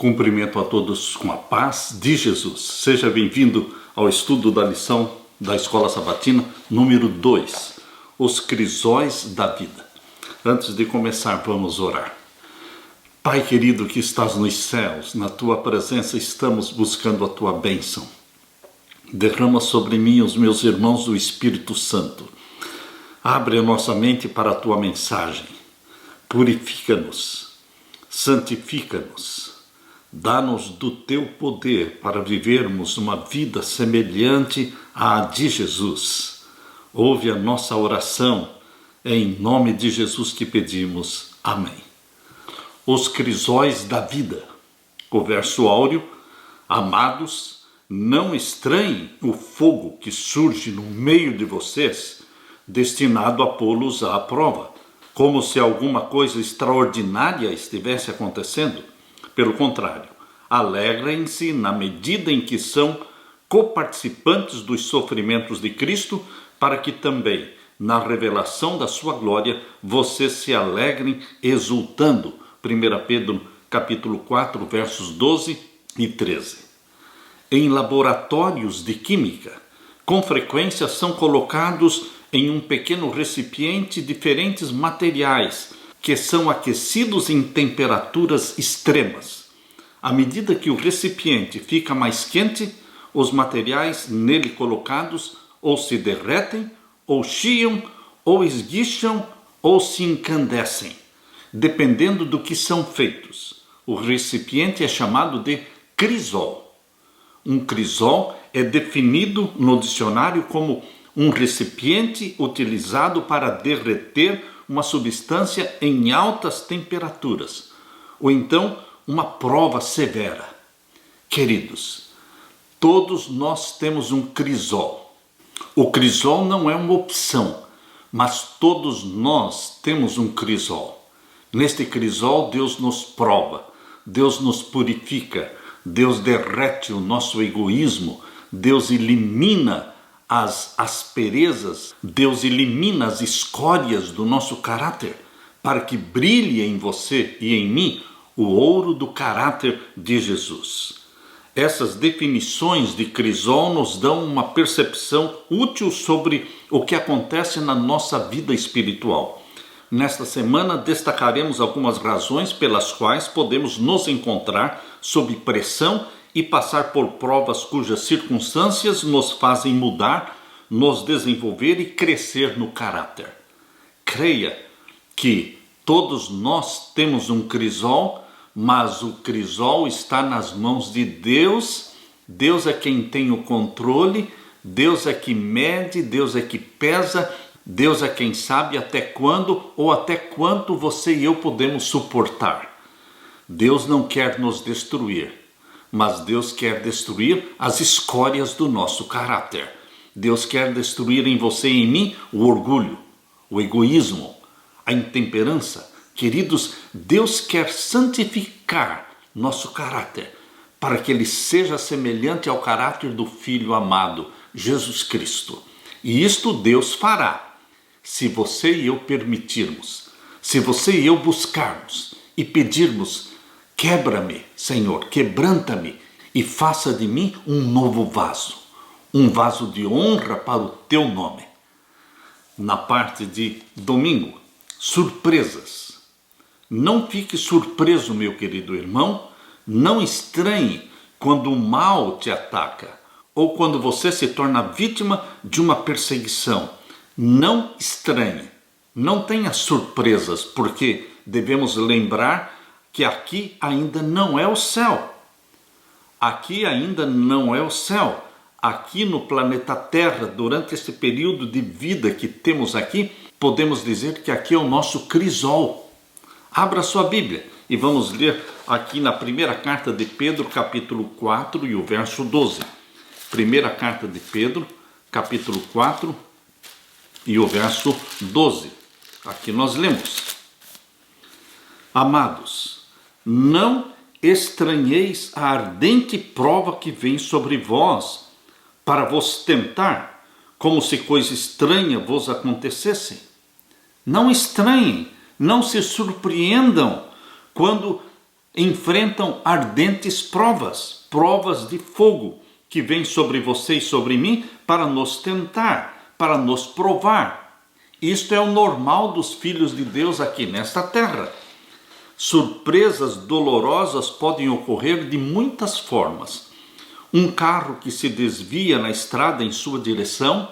Cumprimento a todos com a paz de Jesus. Seja bem-vindo ao estudo da lição da Escola Sabatina número 2, os crisóis da vida. Antes de começar, vamos orar. Pai querido que estás nos céus, na tua presença estamos buscando a tua bênção. Derrama sobre mim e os meus irmãos do Espírito Santo. Abre a nossa mente para a tua mensagem. Purifica-nos, santifica-nos. Dá-nos do teu poder para vivermos uma vida semelhante à de Jesus. Ouve a nossa oração, é em nome de Jesus que pedimos. Amém. Os crisóis da vida. O verso áureo: amados, não estranhem o fogo que surge no meio de vocês, destinado a pô-los à prova, como se alguma coisa extraordinária estivesse acontecendo. Pelo contrário, alegrem-se na medida em que são coparticipantes dos sofrimentos de Cristo, para que também, na revelação da sua glória, vocês se alegrem exultando. 1 Pedro capítulo 4, versos 12 e 13. Em laboratórios de química, com frequência são colocados em um pequeno recipiente diferentes materiais que são aquecidos em temperaturas extremas. À medida que o recipiente fica mais quente, os materiais nele colocados ou se derretem, ou chiam, ou esguicham, ou se incandescem, dependendo do que são feitos. O recipiente é chamado de crisol. Um crisol é definido no dicionário como um recipiente utilizado para derreter uma substância em altas temperaturas, ou então uma prova severa. Queridos, todos nós temos um crisol. O crisol não é uma opção, mas todos nós temos um crisol. Neste crisol, Deus nos prova, Deus nos purifica, Deus derrete o nosso egoísmo, Deus elimina as asperezas, Deus elimina as escórias do nosso caráter, para que brilhe em você e em mim o ouro do caráter de Jesus. Essas definições de crisol nos dão uma percepção útil sobre o que acontece na nossa vida espiritual. Nesta semana destacaremos algumas razões pelas quais podemos nos encontrar sob pressão e passar por provas cujas circunstâncias nos fazem mudar, nos desenvolver e crescer no caráter. Creia que todos nós temos um crisol, mas o crisol está nas mãos de Deus. Deus é quem tem o controle, Deus é que mede, Deus é que pesa, Deus é quem sabe até quando ou até quanto você e eu podemos suportar. Deus não quer nos destruir, mas Deus quer destruir as escórias do nosso caráter. Deus quer destruir em você e em mim o orgulho, o egoísmo, a intemperança. Queridos, Deus quer santificar nosso caráter para que ele seja semelhante ao caráter do Filho amado, Jesus Cristo. E isto Deus fará, se você e eu permitirmos, se você e eu buscarmos e pedirmos: quebra-me, Senhor, quebranta-me e faça de mim um novo vaso, um vaso de honra para o teu nome. Na parte de domingo, surpresas. Não fique surpreso, meu querido irmão, não estranhe quando o mal te ataca ou quando você se torna vítima de uma perseguição. Não estranhe, não tenha surpresas, porque devemos lembrar que aqui ainda não é o céu. Aqui ainda não é o céu. Aqui no planeta Terra, durante esse período de vida que temos aqui, podemos dizer que aqui é o nosso crisol. Abra sua Bíblia e vamos ler aqui na primeira carta de Pedro, capítulo 4 e o verso 12. Primeira carta de Pedro, capítulo 4 e o verso 12. Aqui nós lemos: amados, não estranheis a ardente prova que vem sobre vós, para vos tentar, como se coisa estranha vos acontecesse. Não estranhem, não se surpreendam quando enfrentam ardentes provas, provas de fogo, que vêm sobre você e sobre mim para nos tentar, para nos provar. Isto é o normal dos filhos de Deus aqui nesta terra. Surpresas dolorosas podem ocorrer de muitas formas. Um carro que se desvia na estrada em sua direção,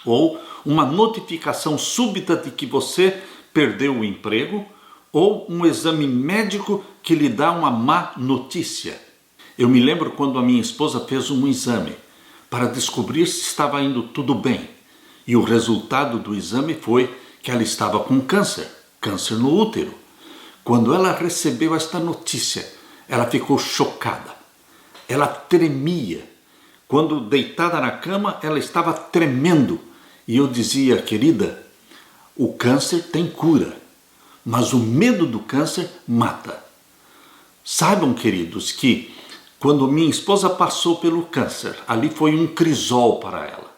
ou uma notificação súbita de que você perdeu o emprego, ou um exame médico que lhe dá uma má notícia. Eu me lembro quando a minha esposa fez um exame para descobrir se estava indo tudo bem. E o resultado do exame foi que ela estava com câncer no útero. Quando ela recebeu esta notícia, ela ficou chocada. Ela tremia. Quando deitada na cama, ela estava tremendo. E eu dizia, querida, o câncer tem cura, mas o medo do câncer mata. Saibam, queridos, que quando minha esposa passou pelo câncer, ali foi um crisol para ela.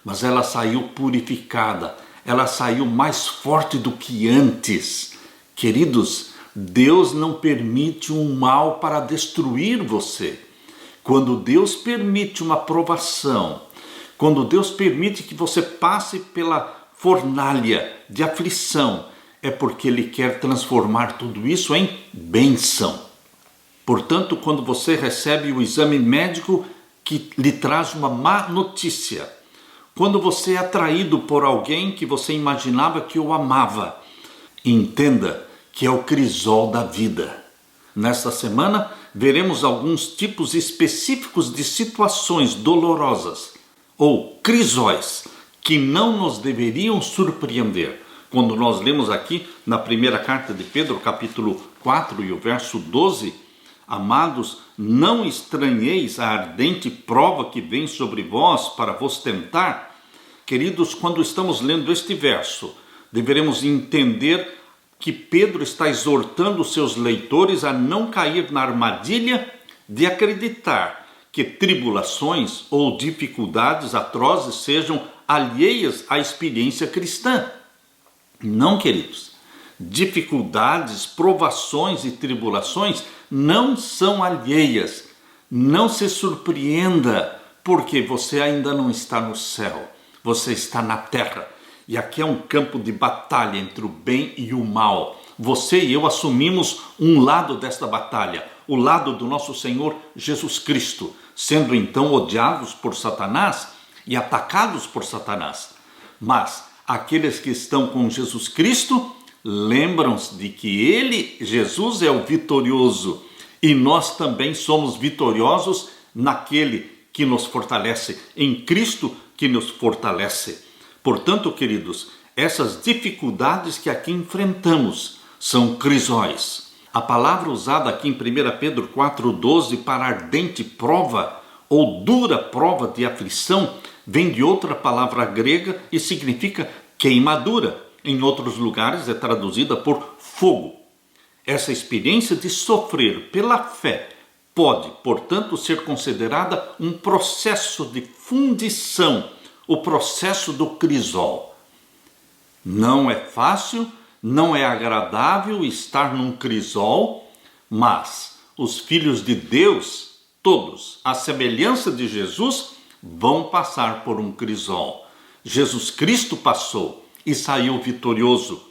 Mas ela saiu purificada, ela saiu mais forte do que antes. Queridos, Deus não permite um mal para destruir você. Quando Deus permite uma provação, quando Deus permite que você passe pela fornalha de aflição, é porque Ele quer transformar tudo isso em bênção. Portanto, quando você recebe o exame médico que lhe traz uma má notícia, quando você é atraído por alguém que você imaginava que o amava, entenda que é o crisol da vida. Nesta semana, veremos alguns tipos específicos de situações dolorosas ou crisóis que não nos deveriam surpreender. Quando nós lemos aqui na primeira carta de Pedro, capítulo 4 e o verso 12, amados, não estranheis a ardente prova que vem sobre vós para vos tentar. Queridos, quando estamos lendo este verso, deveremos entender que Pedro está exortando seus leitores a não cair na armadilha de acreditar que tribulações ou dificuldades atrozes sejam alheias à experiência cristã. Não, queridos. Dificuldades, provações e tribulações não são alheias. Não se surpreenda, porque você ainda não está no céu. Você está na terra. E aqui é um campo de batalha entre o bem e o mal. Você e eu assumimos um lado desta batalha, o lado do nosso Senhor Jesus Cristo, sendo então odiados por Satanás e atacados por Satanás. Mas aqueles que estão com Jesus Cristo lembram-se de que Ele, Jesus, é o vitorioso. E nós também somos vitoriosos naquele que nos fortalece, em Cristo que nos fortalece. Portanto, queridos, essas dificuldades que aqui enfrentamos são crisóis. A palavra usada aqui em 1 Pedro 4,12 para ardente prova ou dura prova de aflição vem de outra palavra grega e significa queimadura. Em outros lugares é traduzida por fogo. Essa experiência de sofrer pela fé pode, portanto, ser considerada um processo de fundição, o processo do crisol. Não é fácil, não é agradável estar num crisol, mas os filhos de Deus, todos, à semelhança de Jesus, vão passar por um crisol. Jesus Cristo passou e saiu vitorioso.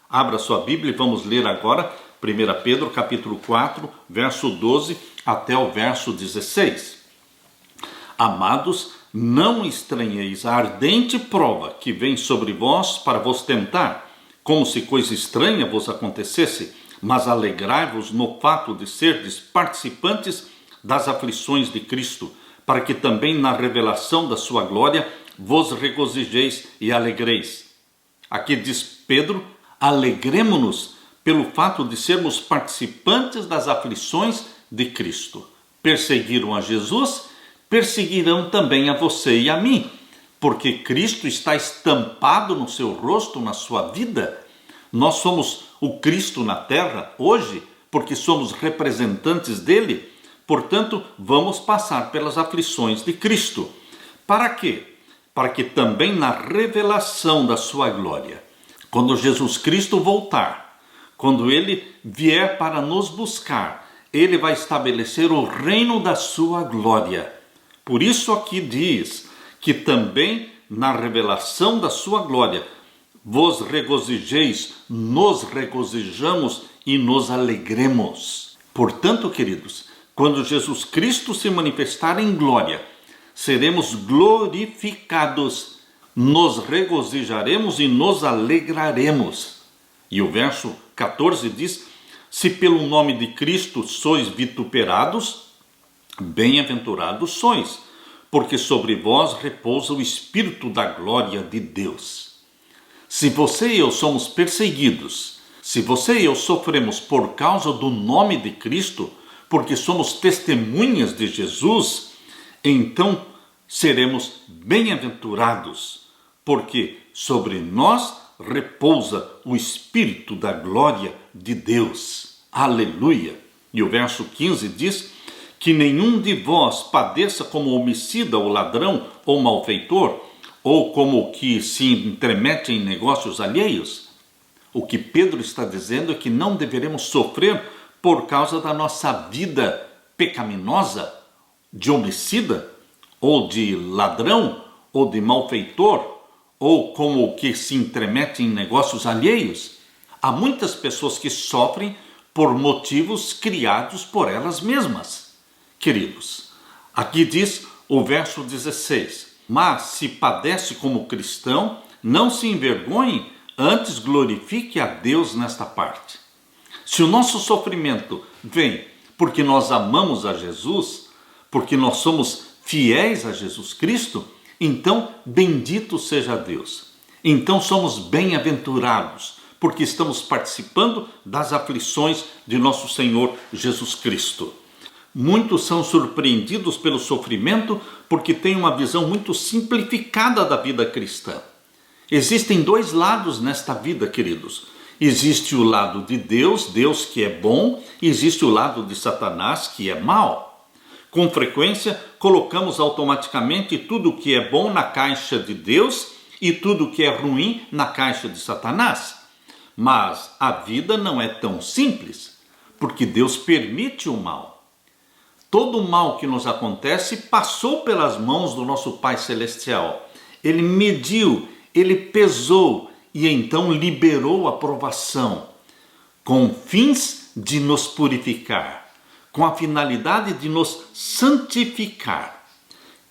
Abra sua Bíblia e vamos ler agora 1 Pedro capítulo 4, verso 12 até o verso 16. Amados, não estranheis a ardente prova que vem sobre vós para vos tentar, como se coisa estranha vos acontecesse, mas alegrai-vos no fato de serdes participantes das aflições de Cristo, para que também na revelação da sua glória vos regozijeis e alegreis. Aqui diz Pedro, alegremo-nos pelo fato de sermos participantes das aflições de Cristo. Perseguiram a Jesus, perseguirão também a você e a mim, porque Cristo está estampado no seu rosto, na sua vida. Nós somos o Cristo na terra hoje, porque somos representantes dele. Portanto, vamos passar pelas aflições de Cristo. Para quê? Para que também na revelação da sua glória, quando Jesus Cristo voltar, quando ele vier para nos buscar, Ele vai estabelecer o reino da sua glória. Por isso aqui diz que também na revelação da sua glória vos regozijeis, nos regozijamos e nos alegremos. Portanto, queridos, quando Jesus Cristo se manifestar em glória, seremos glorificados, nos regozijaremos e nos alegraremos. E o verso 14 diz: se pelo nome de Cristo sois vituperados, bem-aventurados sois, porque sobre vós repousa o Espírito da glória de Deus. Se você e eu somos perseguidos, se você e eu sofremos por causa do nome de Cristo, porque somos testemunhas de Jesus, então seremos bem-aventurados, porque sobre nós repousa o Espírito da glória de Deus. Aleluia! E o verso 15 diz: que nenhum de vós padeça como homicida ou ladrão ou malfeitor, ou como o que se intromete em negócios alheios. O que Pedro está dizendo é que não deveremos sofrer por causa da nossa vida pecaminosa, de homicida, ou de ladrão, ou de malfeitor, ou como o que se intromete em negócios alheios. Há muitas pessoas que sofrem por motivos criados por elas mesmas. Queridos, aqui diz o verso 16: mas se padece como cristão, não se envergonhe, antes glorifique a Deus nesta parte. Se o nosso sofrimento vem porque nós amamos a Jesus, porque nós somos fiéis a Jesus Cristo, então bendito seja Deus. Então somos bem-aventurados, porque estamos participando das aflições de nosso Senhor Jesus Cristo. Muitos são surpreendidos pelo sofrimento porque têm uma visão muito simplificada da vida cristã. Existem dois lados nesta vida, queridos. Existe o lado de Deus, Deus que é bom, e existe o lado de Satanás, que é mau. Com frequência, colocamos automaticamente tudo que é bom na caixa de Deus e tudo que é ruim na caixa de Satanás. Mas a vida não é tão simples, porque Deus permite o mal. Todo o mal que nos acontece passou pelas mãos do nosso Pai Celestial. Ele mediu, ele pesou e então liberou a provação, com fins de nos purificar, com a finalidade de nos santificar.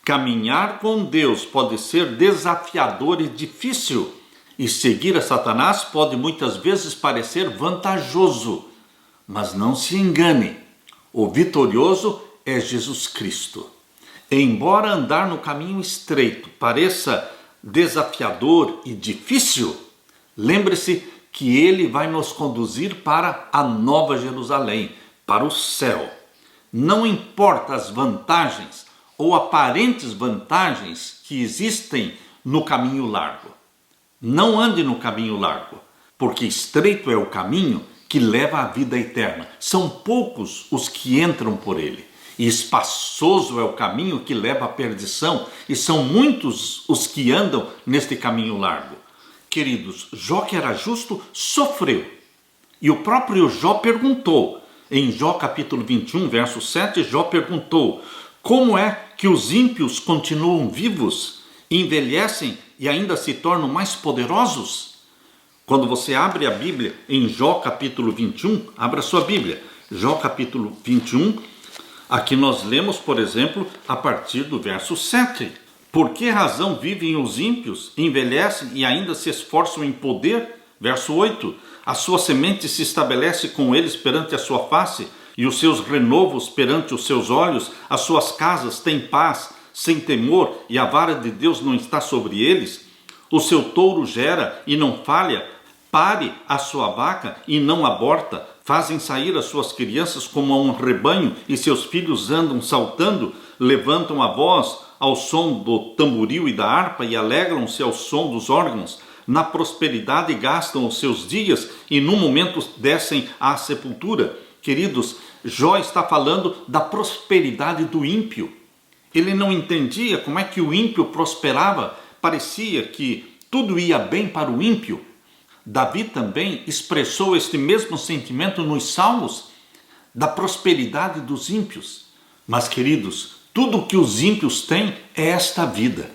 Caminhar com Deus pode ser desafiador e difícil, e seguir a Satanás pode muitas vezes parecer vantajoso. Mas não se engane, o vitorioso é Jesus Cristo. Embora andar no caminho estreito pareça desafiador e difícil, lembre-se que Ele vai nos conduzir para a Nova Jerusalém, para o céu. Não importa as vantagens ou aparentes vantagens que existem no caminho largo. Não ande no caminho largo, porque estreito é o caminho que leva à vida eterna. São poucos os que entram por ele. E espaçoso é o caminho que leva à perdição, e são muitos os que andam neste caminho largo. Queridos, Jó, que era justo, sofreu. E o próprio Jó perguntou, em Jó capítulo 21, verso 7, Jó perguntou: como é que os ímpios continuam vivos, envelhecem e ainda se tornam mais poderosos? Quando você abre a Bíblia em Jó capítulo 21, abra sua Bíblia, Jó capítulo 21, aqui nós lemos, por exemplo, a partir do verso 7. Por que razão vivem os ímpios, envelhecem e ainda se esforçam em poder? Verso 8. A sua semente se estabelece com eles perante a sua face, e os seus renovos perante os seus olhos. As suas casas têm paz, sem temor, e a vara de Deus não está sobre eles. O seu touro gera e não falha, pare a sua vaca e não aborta. Fazem sair as suas crianças como a um rebanho, e seus filhos andam saltando, levantam a voz ao som do tamboril e da harpa, e alegram-se ao som dos órgãos. Na prosperidade gastam os seus dias, e num momento descem à sepultura. Queridos, Jó está falando da prosperidade do ímpio. Ele não entendia como é que o ímpio prosperava. Parecia que tudo ia bem para o ímpio. Davi também expressou este mesmo sentimento nos Salmos. da prosperidade dos ímpios. Mas, queridos, tudo o que os ímpios têm é esta vida.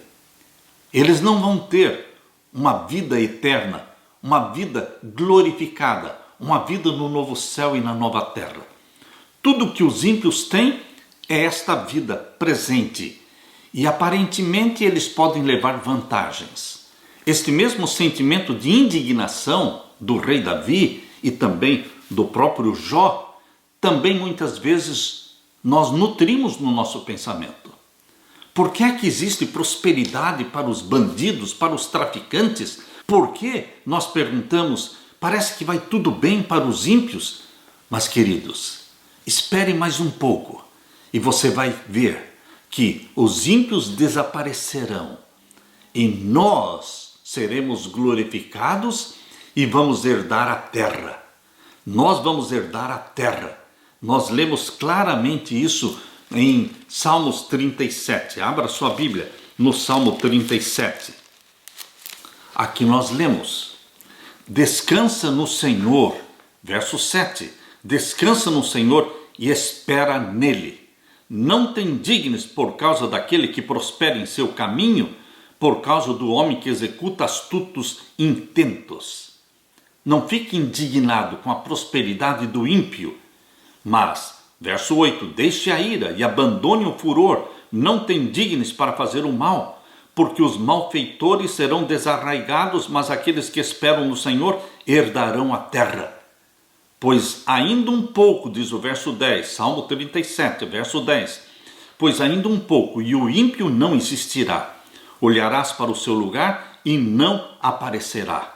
Eles não vão ter uma vida eterna, uma vida glorificada, uma vida no novo céu e na nova terra. Tudo o que os ímpios têm é esta vida presente. E aparentemente eles podem levar vantagens. Este mesmo sentimento de indignação do rei Davi e também do próprio Jó, também muitas vezes nós nutrimos no nosso pensamento. Por que é que existe prosperidade para os bandidos, para os traficantes? Por que nós perguntamos, parece que vai tudo bem para os ímpios? Mas, queridos, espere mais um pouco e você vai ver que os ímpios desaparecerão e nós seremos glorificados e vamos herdar a terra. Nós vamos herdar a terra. Nós lemos claramente isso em Salmos 37. Abra sua Bíblia no Salmo 37. Aqui nós lemos: descansa no Senhor, verso 7. Descansa no Senhor e espera nele. Não te indignes por causa daquele que prospera em seu caminho, por causa do homem que executa astutos intentos. Não fique indignado com a prosperidade do ímpio, mas, verso 8, deixe a ira e abandone o furor, não te indignes para fazer o mal, porque os malfeitores serão desarraigados, mas aqueles que esperam no Senhor herdarão a terra. Pois ainda um pouco, diz o verso 10, Salmo 37, verso 10, pois ainda um pouco e o ímpio não existirá, olharás para o seu lugar e não aparecerá,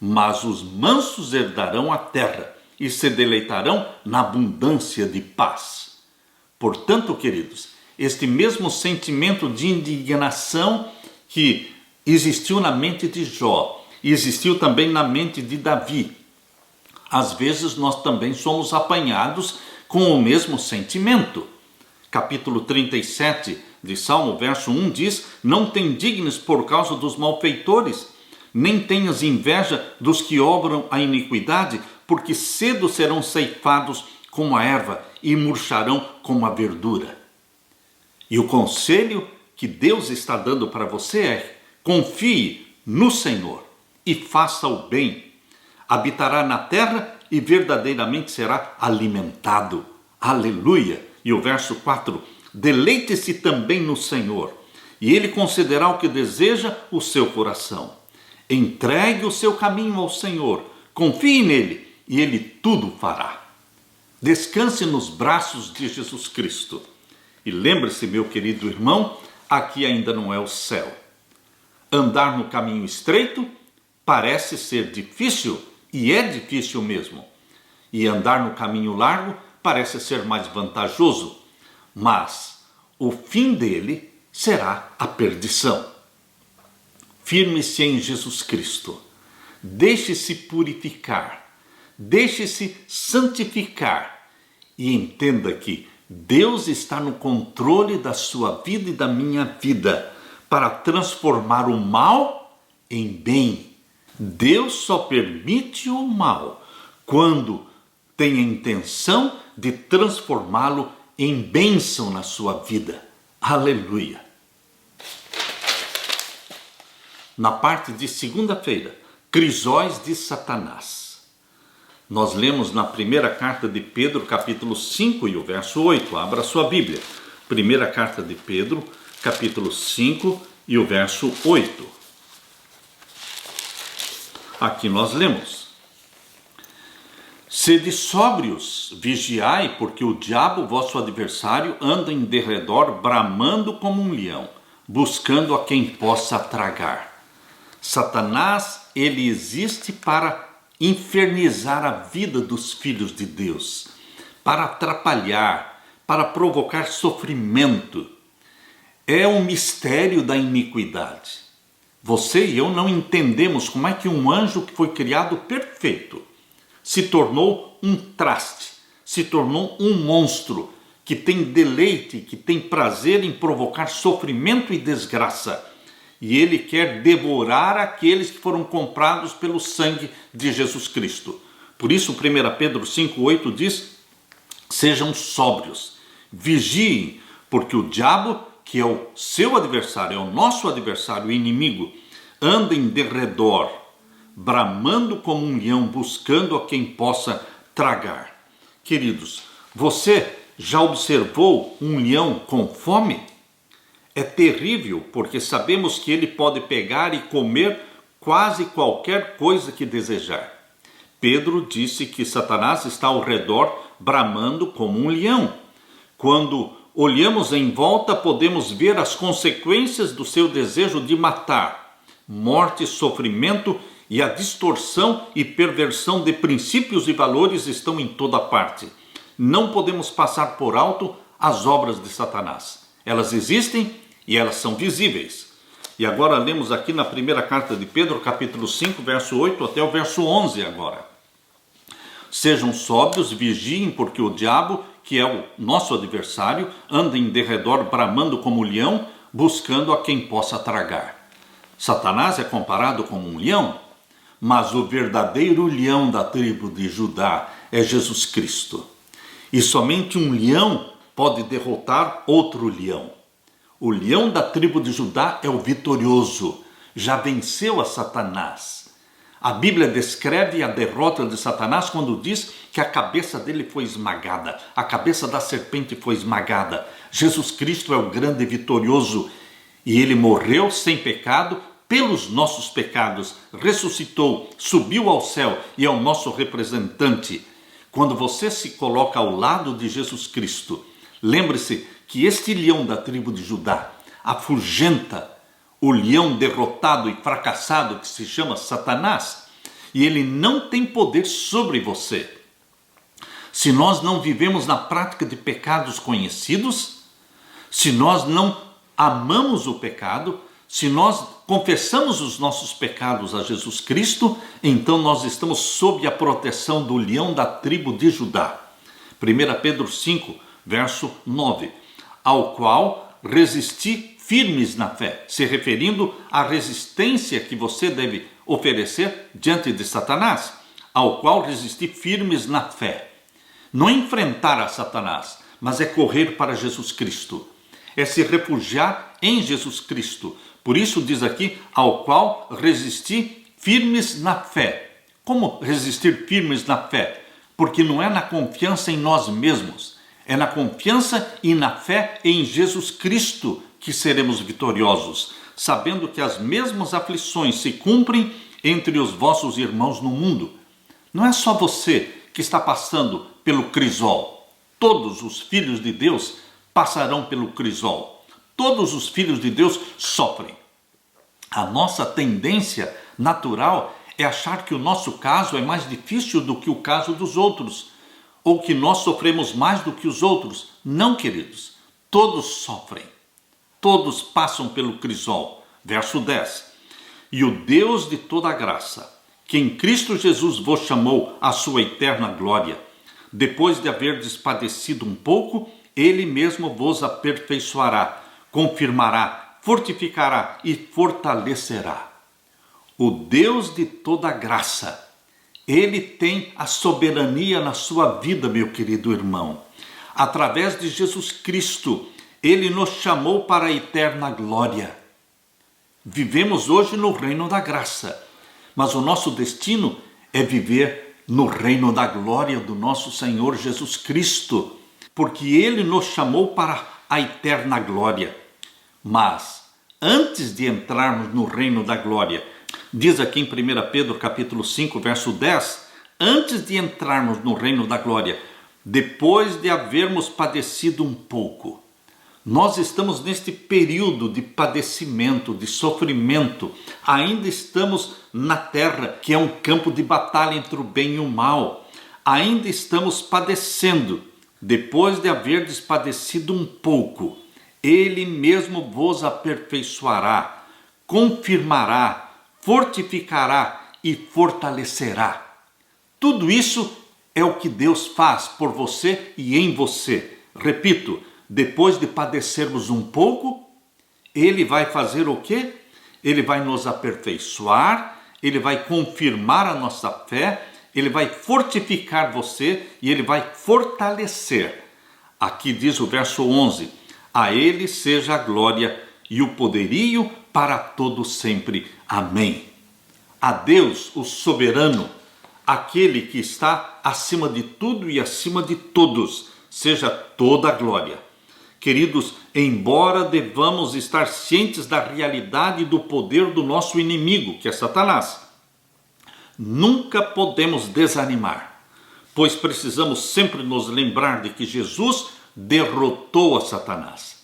mas os mansos herdarão a terra e se deleitarão na abundância de paz. Portanto, queridos, este mesmo sentimento de indignação que existiu na mente de Jó, e existiu também na mente de Davi, às vezes nós também somos apanhados com o mesmo sentimento. Capítulo 37 de Salmo, verso 1 diz: não te indignes por causa dos malfeitores, nem tenhas inveja dos que obram a iniquidade, porque cedo serão ceifados como a erva e murcharão como a verdura. E o conselho que Deus está dando para você é: confie no Senhor e faça o bem. Habitará na terra e verdadeiramente será alimentado. Aleluia! E o verso 4, deleite-se também no Senhor, e Ele concederá o que deseja o seu coração. Entregue o seu caminho ao Senhor, confie nele, e Ele tudo fará. Descanse nos braços de Jesus Cristo. E lembre-se, meu querido irmão, aqui ainda não é o céu. Andar no caminho estreito parece ser difícil, e é difícil mesmo. E andar no caminho largo parece ser mais vantajoso, mas o fim dele será a perdição. Firme-se em Jesus Cristo. Deixe-se purificar. Deixe-se santificar. E entenda que Deus está no controle da sua vida e da minha vida para transformar o mal em bem. Deus só permite o mal quando tem a intenção de transformá-lo em bênção na sua vida. Aleluia! Na parte de segunda-feira, crisóis de Satanás. Nós lemos na primeira carta de Pedro, capítulo 5 e o verso 8. Abra sua Bíblia. Primeira carta de Pedro, capítulo 5 e o verso 8. Aqui nós lemos: sede sóbrios, vigiai, porque o diabo, vosso adversário, anda em derredor, bramando como um leão, buscando a quem possa tragar. Satanás, ele existe para infernizar a vida dos filhos de Deus, para atrapalhar, para provocar sofrimento. É um mistério da iniquidade. Você e eu não entendemos como é que um anjo que foi criado perfeito se tornou um traste, se tornou um monstro que tem deleite, que tem prazer em provocar sofrimento e desgraça. E ele quer devorar aqueles que foram comprados pelo sangue de Jesus Cristo. Por isso 1 Pedro 5,8 diz: Sejam sóbrios, vigiem, porque o diabo, que é o seu adversário, é o nosso adversário, o inimigo, anda em derredor, bramando como um leão, buscando a quem possa tragar. Queridos, você já observou um leão com fome? É terrível, porque sabemos que ele pode pegar e comer quase qualquer coisa que desejar. Pedro disse que Satanás está ao redor bramando como um leão. Quando olhamos em volta, podemos ver as consequências do seu desejo de matar, morte, sofrimento, e a distorção e perversão de princípios e valores estão em toda parte. Não podemos passar por alto as obras de Satanás. Elas existem e elas são visíveis. E agora lemos aqui na primeira carta de Pedro, capítulo 5, verso 8 até o verso 11 agora. Sejam sóbrios, vigiem, porque o diabo, que é o nosso adversário, anda em derredor bramando como leão, buscando a quem possa tragar. Satanás é comparado como um leão, mas o verdadeiro leão da tribo de Judá é Jesus Cristo. E somente um leão pode derrotar outro leão. O leão da tribo de Judá é o vitorioso, já venceu a Satanás. A Bíblia descreve a derrota de Satanás quando diz que a cabeça dele foi esmagada, a cabeça da serpente foi esmagada. Jesus Cristo é o grande vitorioso e ele morreu sem pecado pelos nossos pecados, ressuscitou, subiu ao céu e é o nosso representante. Quando você se coloca ao lado de Jesus Cristo, lembre-se que este leão da tribo de Judá afugenta o leão derrotado e fracassado que se chama Satanás, e ele não tem poder sobre você. Se nós não vivemos na prática de pecados conhecidos, se nós não amamos o pecado, se nós confessamos os nossos pecados a Jesus Cristo, então nós estamos sob a proteção do leão da tribo de Judá. 1 Pedro 5, verso 9. Ao qual resisti firmes na fé, se referindo à resistência que você deve oferecer diante de Satanás, ao qual resisti firmes na fé. Não enfrentar a Satanás, mas é correr para Jesus Cristo, é se refugiar em Jesus Cristo. Por isso diz aqui, ao qual resisti firmes na fé. Como resistir firmes na fé? Porque não é na confiança em nós mesmos, é na confiança e na fé em Jesus Cristo que seremos vitoriosos, sabendo que as mesmas aflições se cumprem entre os vossos irmãos no mundo. Não é só você que está passando pelo crisol. Todos os filhos de Deus passarão pelo crisol. Todos os filhos de Deus sofrem. A nossa tendência natural é achar que o nosso caso é mais difícil do que o caso dos outros, ou que nós sofremos mais do que os outros. Não, queridos, todos sofrem, todos passam pelo crisol. Verso 10. E o Deus de toda graça, que em Cristo Jesus vos chamou à sua eterna glória, depois de haverdes padecido um pouco, ele mesmo vos aperfeiçoará, confirmará, fortificará e fortalecerá. O Deus de toda graça, ele tem a soberania na sua vida, meu querido irmão. Através de Jesus Cristo, ele nos chamou para a eterna glória. Vivemos hoje no reino da graça, mas o nosso destino é viver no reino da glória do nosso Senhor Jesus Cristo, porque ele nos chamou para a eterna glória. Mas antes de entrarmos no reino da glória, diz aqui em 1 Pedro capítulo 5, verso 10, antes de entrarmos no reino da glória, depois de havermos padecido um pouco, nós estamos neste período de padecimento, de sofrimento, ainda estamos na terra, que é um campo de batalha entre o bem e o mal, ainda estamos padecendo. Depois de haverdes padecido um pouco, ele mesmo vos aperfeiçoará, confirmará, fortificará e fortalecerá. Tudo isso é o que Deus faz por você e em você. Repito, depois de padecermos um pouco, ele vai fazer o quê? Ele vai nos aperfeiçoar, ele vai confirmar a nossa fé, Ele vai fortificar você e ele vai fortalecer. Aqui diz o verso 11: a ele seja a glória e o poderio para todo sempre. Amém. A Deus, o soberano, aquele que está acima de tudo e acima de todos, seja toda a glória. Queridos, embora devamos estar cientes da realidade do poder do nosso inimigo, que é Satanás, nunca podemos desanimar, pois precisamos sempre nos lembrar de que Jesus derrotou a Satanás.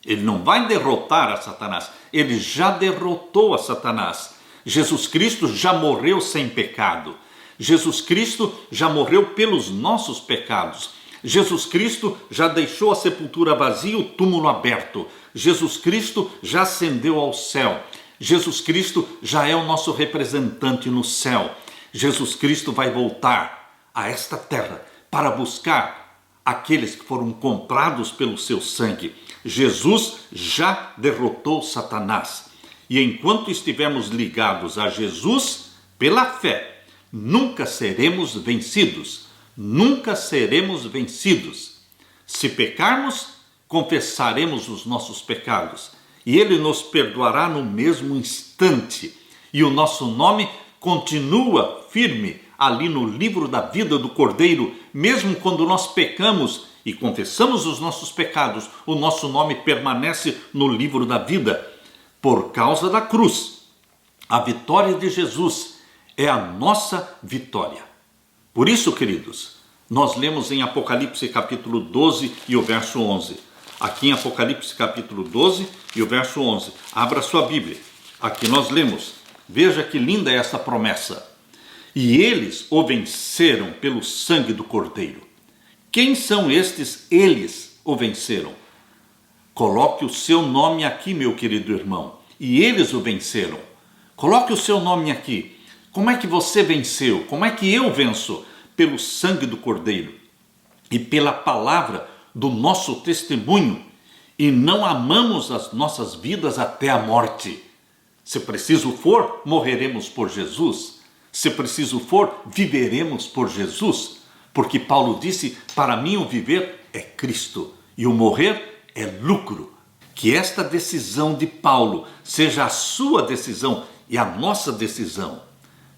Ele não vai derrotar a Satanás, ele já derrotou a Satanás. Jesus Cristo já morreu sem pecado. Jesus Cristo já morreu pelos nossos pecados. Jesus Cristo já deixou a sepultura vazia, o túmulo aberto. Jesus Cristo já ascendeu ao céu. Jesus Cristo já é o nosso representante no céu. Jesus Cristo vai voltar a esta terra para buscar aqueles que foram comprados pelo seu sangue. Jesus já derrotou Satanás. E enquanto estivermos ligados a Jesus pela fé, nunca seremos vencidos. Nunca seremos vencidos. Se pecarmos, confessaremos os nossos pecados e Ele nos perdoará no mesmo instante. E o nosso nome continua firme ali no livro da vida do Cordeiro. Mesmo quando nós pecamos e confessamos os nossos pecados, o nosso nome permanece no livro da vida. Por causa da cruz, a vitória de Jesus é a nossa vitória. Por isso, queridos, nós lemos em Apocalipse capítulo 12 e o verso 11. Aqui em Apocalipse capítulo 12 e o verso 11. Abra sua Bíblia. Aqui nós lemos. Veja que linda é essa promessa. E eles o venceram pelo sangue do Cordeiro. Quem são estes eles o venceram? Coloque o seu nome aqui, meu querido irmão. E eles o venceram. Coloque o seu nome aqui. Como é que você venceu? Como é que eu venço? Pelo sangue do Cordeiro e pela palavra do nosso testemunho, e não amamos as nossas vidas até a morte. Se preciso for, morreremos por Jesus. Se preciso for, viveremos por Jesus. Porque Paulo disse, para mim o viver é Cristo e o morrer é lucro. Que esta decisão de Paulo seja a sua decisão e a nossa decisão.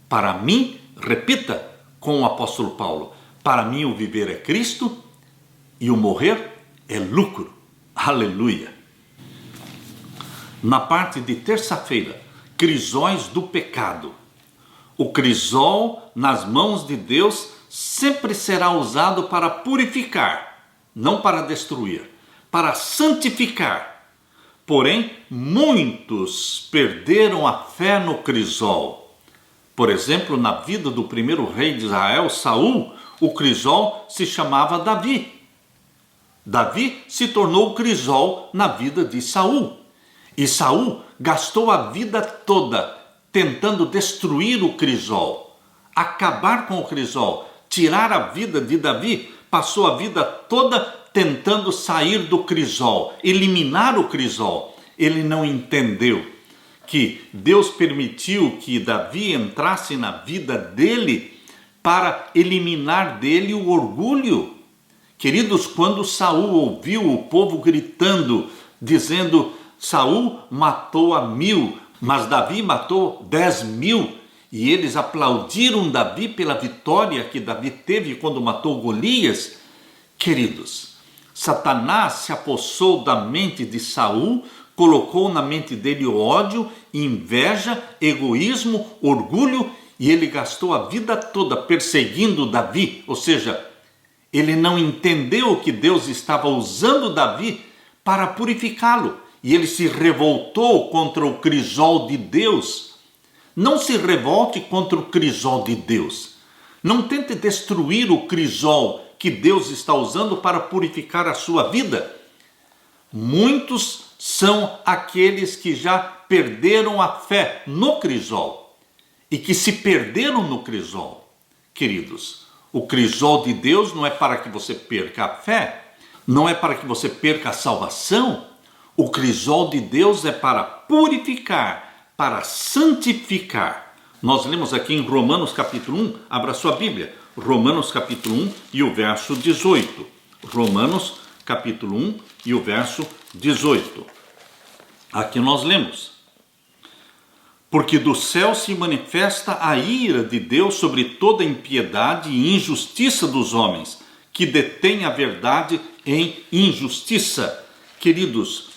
Para mim, repita com o apóstolo Paulo, para mim o viver é Cristo e o morrer é lucro. Aleluia! Na parte de terça-feira, crisóis do pecado. O crisol nas mãos de Deus sempre será usado para purificar, não para destruir, para santificar. Porém, muitos perderam a fé no crisol. Por exemplo, na vida do primeiro rei de Israel, Saul, o crisol se chamava Davi. Davi se tornou o crisol na vida de Saul. E Saul gastou a vida toda tentando destruir o crisol, acabar com o crisol, tirar a vida de Davi. Passou a vida toda tentando sair do crisol, eliminar o crisol. Ele não entendeu que Deus permitiu que Davi entrasse na vida dele para eliminar dele o orgulho. Queridos, quando Saul ouviu o povo gritando, dizendo, Saul matou a 1000, mas Davi matou 10.000, e eles aplaudiram Davi pela vitória que Davi teve quando matou Golias. Queridos, Satanás se apossou da mente de Saul, colocou na mente dele ódio, inveja, egoísmo, orgulho, e ele gastou a vida toda perseguindo Davi. Ou seja, ele não entendeu que Deus estava usando Davi para purificá-lo, e ele se revoltou contra o crisol de Deus. Não se revolte contra o crisol de Deus. Não tente destruir o crisol que Deus está usando para purificar a sua vida. Muitos são aqueles que já perderam a fé no crisol e que se perderam no crisol. Queridos, o crisol de Deus não é para que você perca a fé, não é para que você perca a salvação. O crisol de Deus é para purificar, para santificar. Nós lemos aqui em Romanos capítulo 1, abra sua Bíblia, Romanos capítulo 1 e o verso 18. Romanos capítulo 1 e o verso 18. Aqui nós lemos: porque do céu se manifesta a ira de Deus sobre toda impiedade e injustiça dos homens, que detêm a verdade em injustiça. Queridos,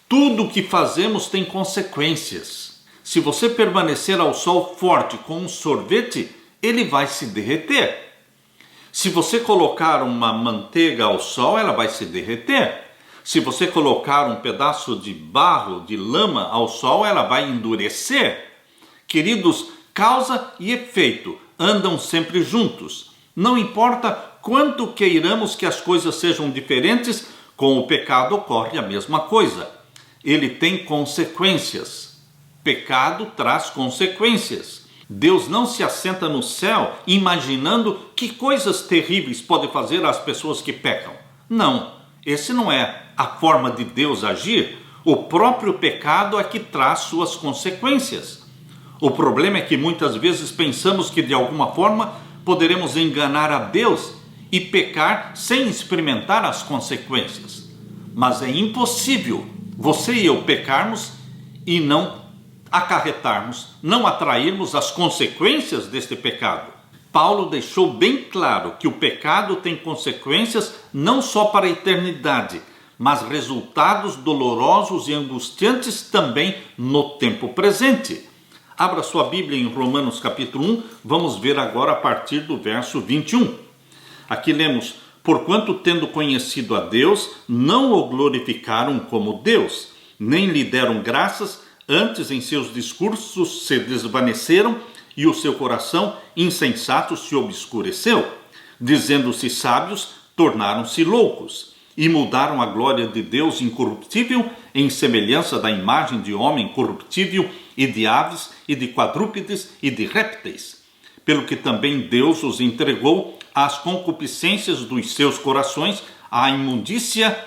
tudo o que fazemos tem consequências. Se você permanecer ao sol forte com um sorvete, ele vai se derreter. Se você colocar uma manteiga ao sol, ela vai se derreter. Se você colocar um pedaço de barro, de lama ao sol, ela vai endurecer. Queridos, causa e efeito andam sempre juntos. Não importa quanto queiramos que as coisas sejam diferentes, com o pecado ocorre a mesma coisa. Ele tem consequências. Pecado traz consequências. Deus não se assenta no céu imaginando que coisas terríveis pode fazer às pessoas que pecam. Não, esse não é a forma de Deus agir. O próprio pecado é que traz suas consequências. O problema é que muitas vezes pensamos que de alguma forma poderemos enganar a Deus e pecar sem experimentar as consequências. Mas é impossível você e eu pecarmos e não acarretarmos, não atrairmos as consequências deste pecado. Paulo deixou bem claro que o pecado tem consequências não só para a eternidade, mas resultados dolorosos e angustiantes também no tempo presente. Abra sua Bíblia em Romanos capítulo 1, vamos ver agora a partir do verso 21. Aqui lemos: porquanto tendo conhecido a Deus, não o glorificaram como Deus, nem lhe deram graças, antes em seus discursos se desvaneceram e o seu coração insensato se obscureceu. Dizendo-se sábios, tornaram-se loucos e mudaram a glória de Deus incorruptível em semelhança da imagem de homem corruptível e de aves e de quadrúpedes e de répteis. Pelo que também Deus os entregou às concupiscências dos seus corações, à imundícia,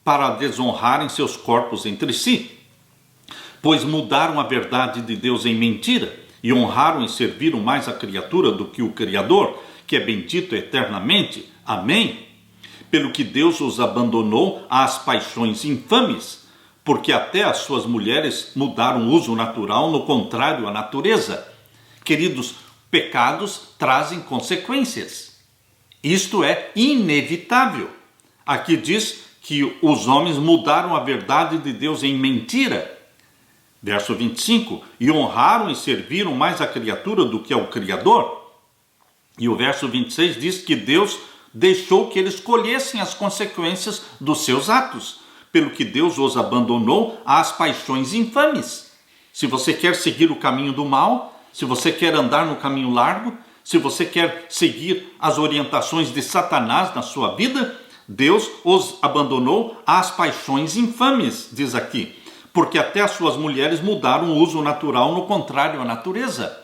para desonrarem seus corpos entre si. Pois mudaram a verdade de Deus em mentira, e honraram e serviram mais a criatura do que o Criador, que é bendito eternamente. Amém? Pelo que Deus os abandonou às paixões infames, porque até as suas mulheres mudaram o uso natural, no contrário à natureza. Queridos, pecados trazem consequências. Isto é inevitável. Aqui diz que os homens mudaram a verdade de Deus em mentira. Verso 25, e honraram e serviram mais a criatura do que ao Criador. E o verso 26 diz que Deus deixou que eles colhessem as consequências dos seus atos, pelo que Deus os abandonou às paixões infames. Se você quer seguir o caminho do mal, se você quer andar no caminho largo, se você quer seguir as orientações de Satanás na sua vida, Deus os abandonou às paixões infames, diz aqui. Porque até as suas mulheres mudaram o uso natural, no contrário à natureza.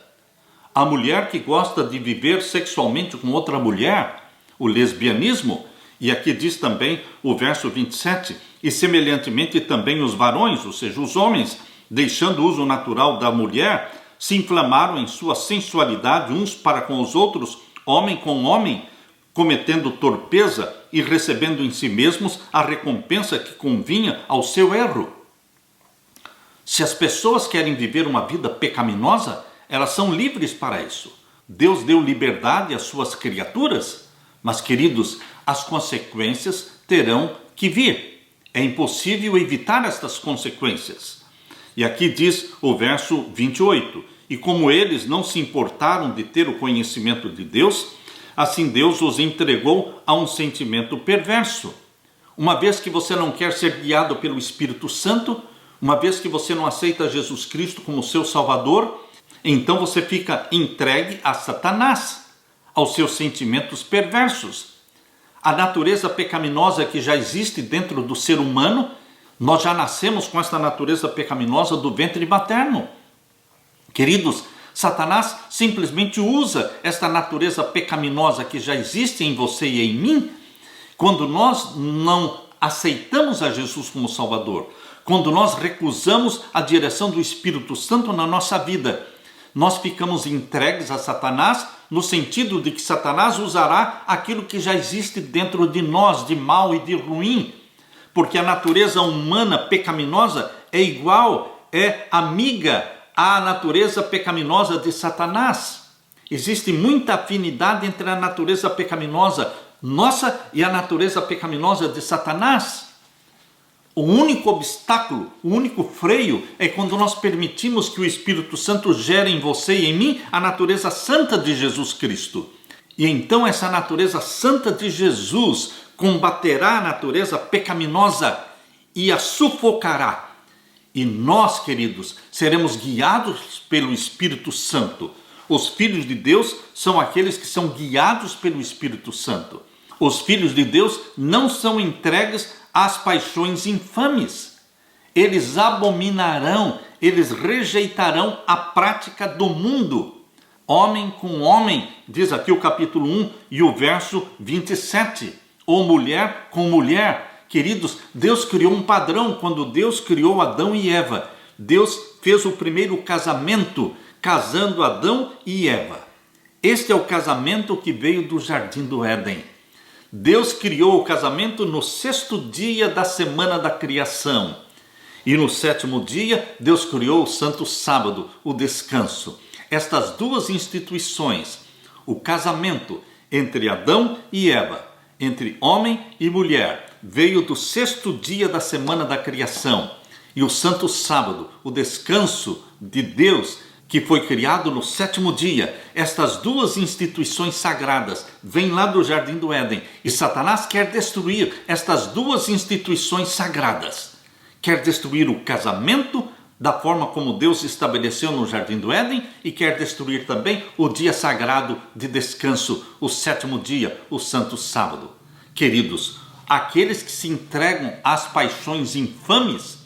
A mulher que gosta de viver sexualmente com outra mulher, o lesbianismo, e aqui diz também o verso 27, e semelhantemente também os varões, ou seja, os homens, deixando o uso natural da mulher, se inflamaram em sua sensualidade uns para com os outros, homem com homem, cometendo torpeza e recebendo em si mesmos a recompensa que convinha ao seu erro. Se as pessoas querem viver uma vida pecaminosa, elas são livres para isso. Deus deu liberdade às suas criaturas, mas, queridos, as consequências terão que vir. É impossível evitar estas consequências. E aqui diz o verso 28, e como eles não se importaram de ter o conhecimento de Deus, assim Deus os entregou a um sentimento perverso. Uma vez que você não quer ser guiado pelo Espírito Santo, uma vez que você não aceita Jesus Cristo como seu Salvador, então você fica entregue a Satanás, aos seus sentimentos perversos. A natureza pecaminosa que já existe dentro do ser humano, nós já nascemos com esta natureza pecaminosa do ventre materno. Queridos, Satanás simplesmente usa esta natureza pecaminosa que já existe em você e em mim, quando nós não aceitamos a Jesus como Salvador, quando nós recusamos a direção do Espírito Santo na nossa vida. nós ficamos entregues a Satanás, no sentido de que Satanás usará aquilo que já existe dentro de nós, de mal e de ruim, porque a natureza humana pecaminosa é igual, é amiga à natureza pecaminosa de Satanás. Existe muita afinidade entre a natureza pecaminosa nossa e a natureza pecaminosa de Satanás. O único obstáculo, o único freio é quando nós permitimos que o Espírito Santo gere em você e em mim a natureza santa de Jesus Cristo. E então essa natureza santa de Jesus combaterá a natureza pecaminosa e a sufocará. E nós, queridos, seremos guiados pelo Espírito Santo. Os filhos de Deus são aqueles que são guiados pelo Espírito Santo. Os filhos de Deus não são entregues às paixões infames. Eles abominarão, eles rejeitarão a prática do mundo. Homem com homem, diz aqui o capítulo 1 e o verso 27. Ou mulher com mulher. Queridos, Deus criou um padrão quando Deus criou Adão e Eva. Deus fez o primeiro casamento, casando Adão e Eva. Este é o casamento que veio do Jardim do Éden. Deus criou o casamento no 6º dia da semana da criação. E no 7º dia, Deus criou o santo sábado, o descanso. Estas duas instituições, o casamento entre Adão e Eva, entre homem e mulher, veio do 6º dia da semana da criação. E o santo sábado, o descanso de Deus, que foi criado no 7º dia. Estas duas instituições sagradas vêm lá do Jardim do Éden. E Satanás quer destruir estas duas instituições sagradas. Quer destruir o casamento da forma como Deus estabeleceu no Jardim do Éden e quer destruir também o dia sagrado de descanso, o 7º dia, o santo sábado. Queridos, aqueles que se entregam às paixões infames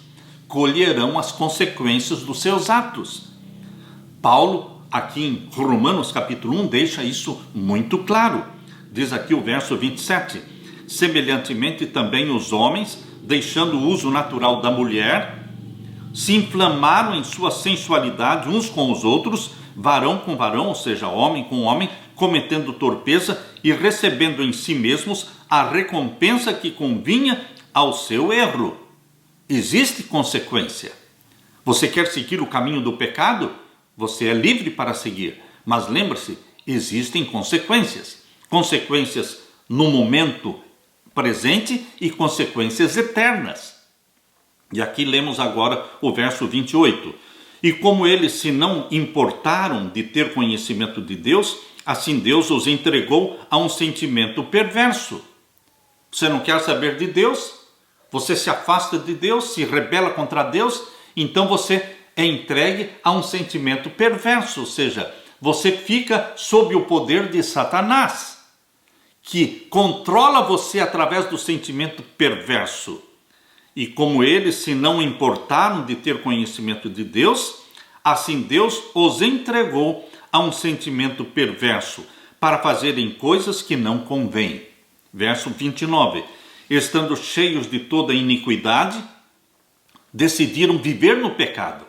colherão as consequências dos seus atos. Paulo, aqui em Romanos capítulo 1, deixa isso muito claro. Diz aqui o verso 27. Semelhantemente também os homens, deixando o uso natural da mulher, se inflamaram em sua sensualidade uns com os outros, varão com varão, ou seja, homem com homem, cometendo torpeza e recebendo em si mesmos a recompensa que convinha ao seu erro. Existe consequência. Você quer seguir o caminho do pecado? Você é livre para seguir, mas lembre-se, existem consequências. Consequências no momento presente e consequências eternas. E aqui lemos agora o verso 28. E como eles se não importaram de ter conhecimento de Deus, assim Deus os entregou a um sentimento perverso. Você não quer saber de Deus? Você se afasta de Deus, se rebela contra Deus, então você é entregue a um sentimento perverso, ou seja, você fica sob o poder de Satanás, que controla você através do sentimento perverso. E como eles se não importaram de ter conhecimento de Deus, assim Deus os entregou a um sentimento perverso, para fazerem coisas que não convêm. Verso 29. Estando cheios de toda iniquidade, decidiram viver no pecado.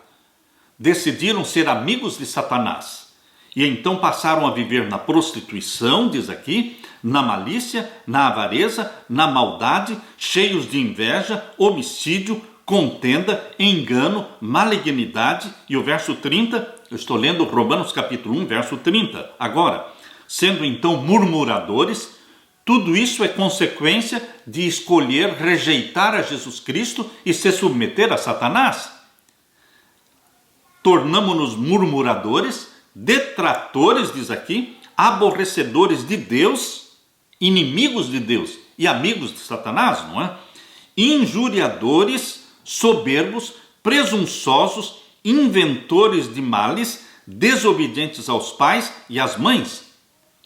Decidiram ser amigos de Satanás. E então passaram a viver na prostituição, diz aqui, na malícia, na avareza, na maldade, cheios de inveja, homicídio, contenda, engano, malignidade. E o verso 30, eu estou lendo Romanos capítulo 1, verso 30. Agora, sendo então murmuradores, tudo isso é consequência de escolher rejeitar a Jesus Cristo e se submeter a Satanás. Tornamo-nos murmuradores, detratores, diz aqui, aborrecedores de Deus, inimigos de Deus e amigos de Satanás, não é? Injuriadores, soberbos, presunçosos, inventores de males, desobedientes aos pais e às mães.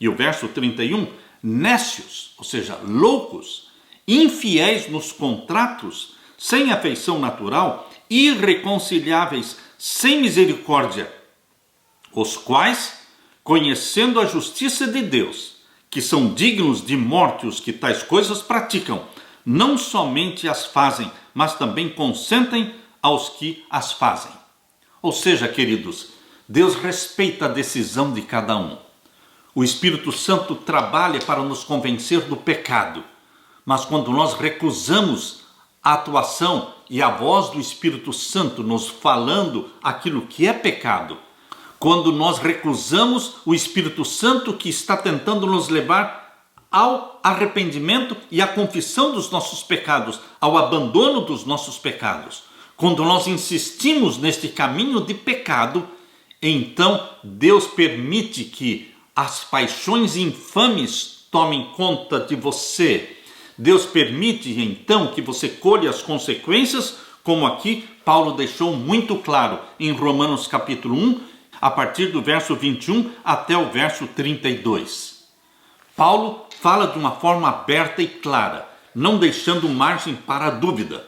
E o verso 31, nécios, ou seja, loucos, infiéis nos contratos, sem afeição natural, irreconciliáveis, sem misericórdia, os quais, conhecendo a justiça de Deus, que são dignos de morte os que tais coisas praticam, não somente as fazem, mas também consentem aos que as fazem. Ou seja, queridos, Deus respeita a decisão de cada um. O Espírito Santo trabalha para nos convencer do pecado, mas quando nós recusamos a atuação e a voz do Espírito Santo nos falando aquilo que é pecado, quando nós recusamos o Espírito Santo que está tentando nos levar ao arrependimento e à confissão dos nossos pecados, ao abandono dos nossos pecados, quando nós insistimos neste caminho de pecado, então Deus permite que as paixões infames tomem conta de você. Deus permite então que você colha as consequências, como aqui Paulo deixou muito claro em Romanos capítulo 1, a partir do verso 21 até o verso 32. Paulo fala de uma forma aberta e clara, não deixando margem para a dúvida.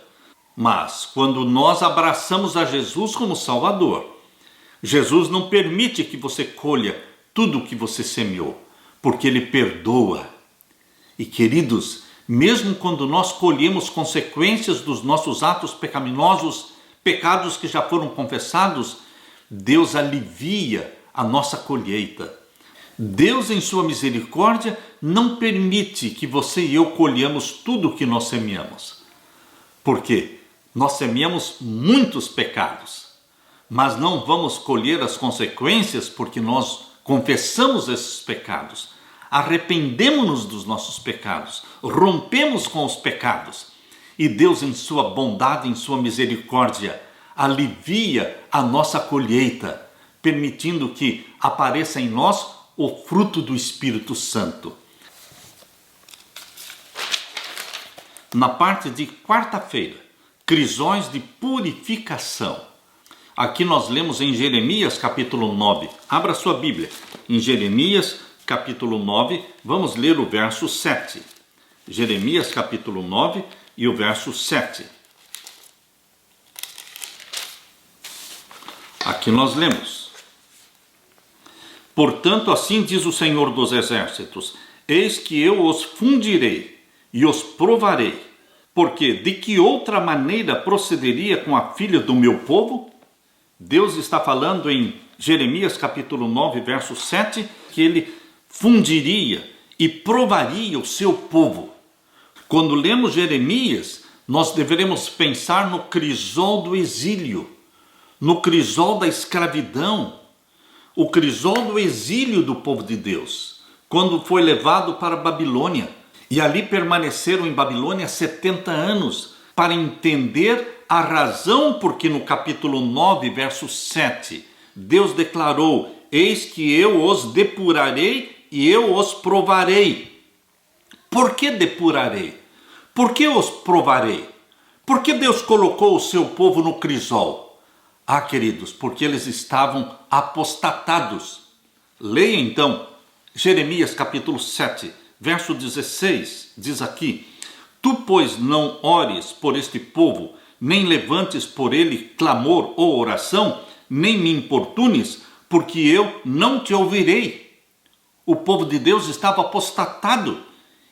Mas quando nós abraçamos a Jesus como Salvador, Jesus não permite que você colha tudo o que você semeou, porque Ele perdoa. E queridos, mesmo quando nós colhemos consequências dos nossos atos pecaminosos, pecados que já foram confessados, Deus alivia a nossa colheita. Deus, em sua misericórdia, não permite que você e eu colhamos tudo o que nós semeamos. Por quê? Nós semeamos muitos pecados, mas não vamos colher as consequências porque nós confessamos esses pecados, arrependemos-nos dos nossos pecados, rompemos com os pecados, e Deus, em sua bondade, em sua misericórdia, alivia a nossa colheita, permitindo que apareça em nós o fruto do Espírito Santo. Na parte de quarta-feira, crisões de purificação. Aqui nós lemos em Jeremias capítulo 9. Abra sua Bíblia. Em Jeremias capítulo 9, vamos ler o verso 7. Jeremias capítulo 9 e o verso 7. Aqui nós lemos: portanto, assim diz o Senhor dos Exércitos: eis que eu os fundirei e os provarei, porque de que outra maneira procederia com a filha do meu povo? Deus está falando em Jeremias capítulo 9, verso 7, que ele fundiria e provaria o seu povo. Quando lemos Jeremias, nós deveremos pensar no crisol do exílio, no crisol da escravidão, o crisol do exílio do povo de Deus, quando foi levado para a Babilônia, e ali permaneceram em Babilônia 70 anos, para entender a razão porque no capítulo 9, verso 7, Deus declarou: eis que eu os depurarei e eu os provarei. Por que depurarei? Por que os provarei? Por que Deus colocou o seu povo no crisol? Ah, queridos, porque eles estavam apostatados. Leia então Jeremias capítulo 7, verso 16, diz aqui: tu, pois, não ores por este povo, nem levantes por ele clamor ou oração, nem me importunes, porque eu não te ouvirei. O povo de Deus estava apostatado,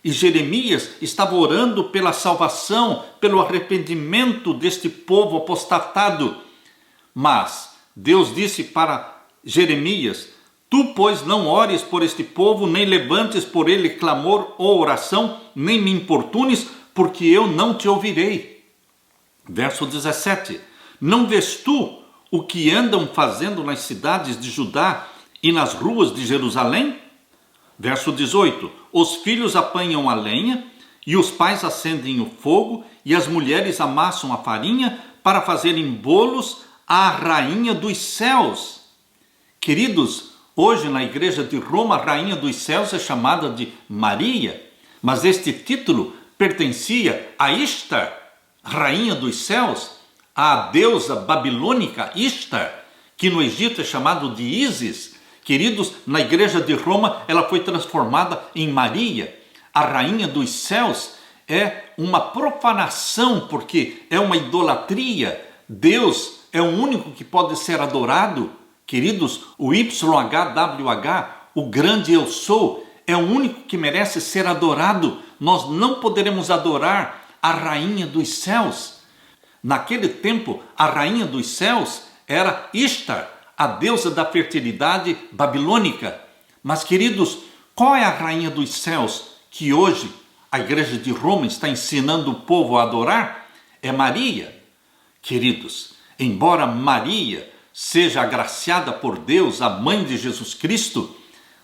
e Jeremias estava orando pela salvação, pelo arrependimento deste povo apostatado. Mas Deus disse para Jeremias: tu, pois, não ores por este povo, nem levantes por ele clamor ou oração, nem me importunes, porque eu não te ouvirei. Verso 17: não vês tu o que andam fazendo nas cidades de Judá e nas ruas de Jerusalém? Verso 18: os filhos apanham a lenha, e os pais acendem o fogo, e as mulheres amassam a farinha para fazerem bolos à rainha dos céus. Queridos, hoje na igreja de Roma, a rainha dos céus é chamada de Maria, mas este título pertencia a Ishtar, rainha dos céus, a deusa babilônica Ishtar, que no Egito é chamado de Ísis. Queridos, na igreja de Roma ela foi transformada em Maria, a rainha dos céus. É uma profanação, porque é uma idolatria. Deus é o único que pode ser adorado. Queridos, o YHWH, o grande eu sou, é o único que merece ser adorado. Nós não poderemos adorar a rainha dos céus. Naquele tempo, a rainha dos céus era Ishtar, a deusa da fertilidade babilônica. Mas, queridos, qual é a rainha dos céus que hoje a igreja de Roma está ensinando o povo a adorar? É Maria. Queridos, embora Maria seja agraciada por Deus, a mãe de Jesus Cristo,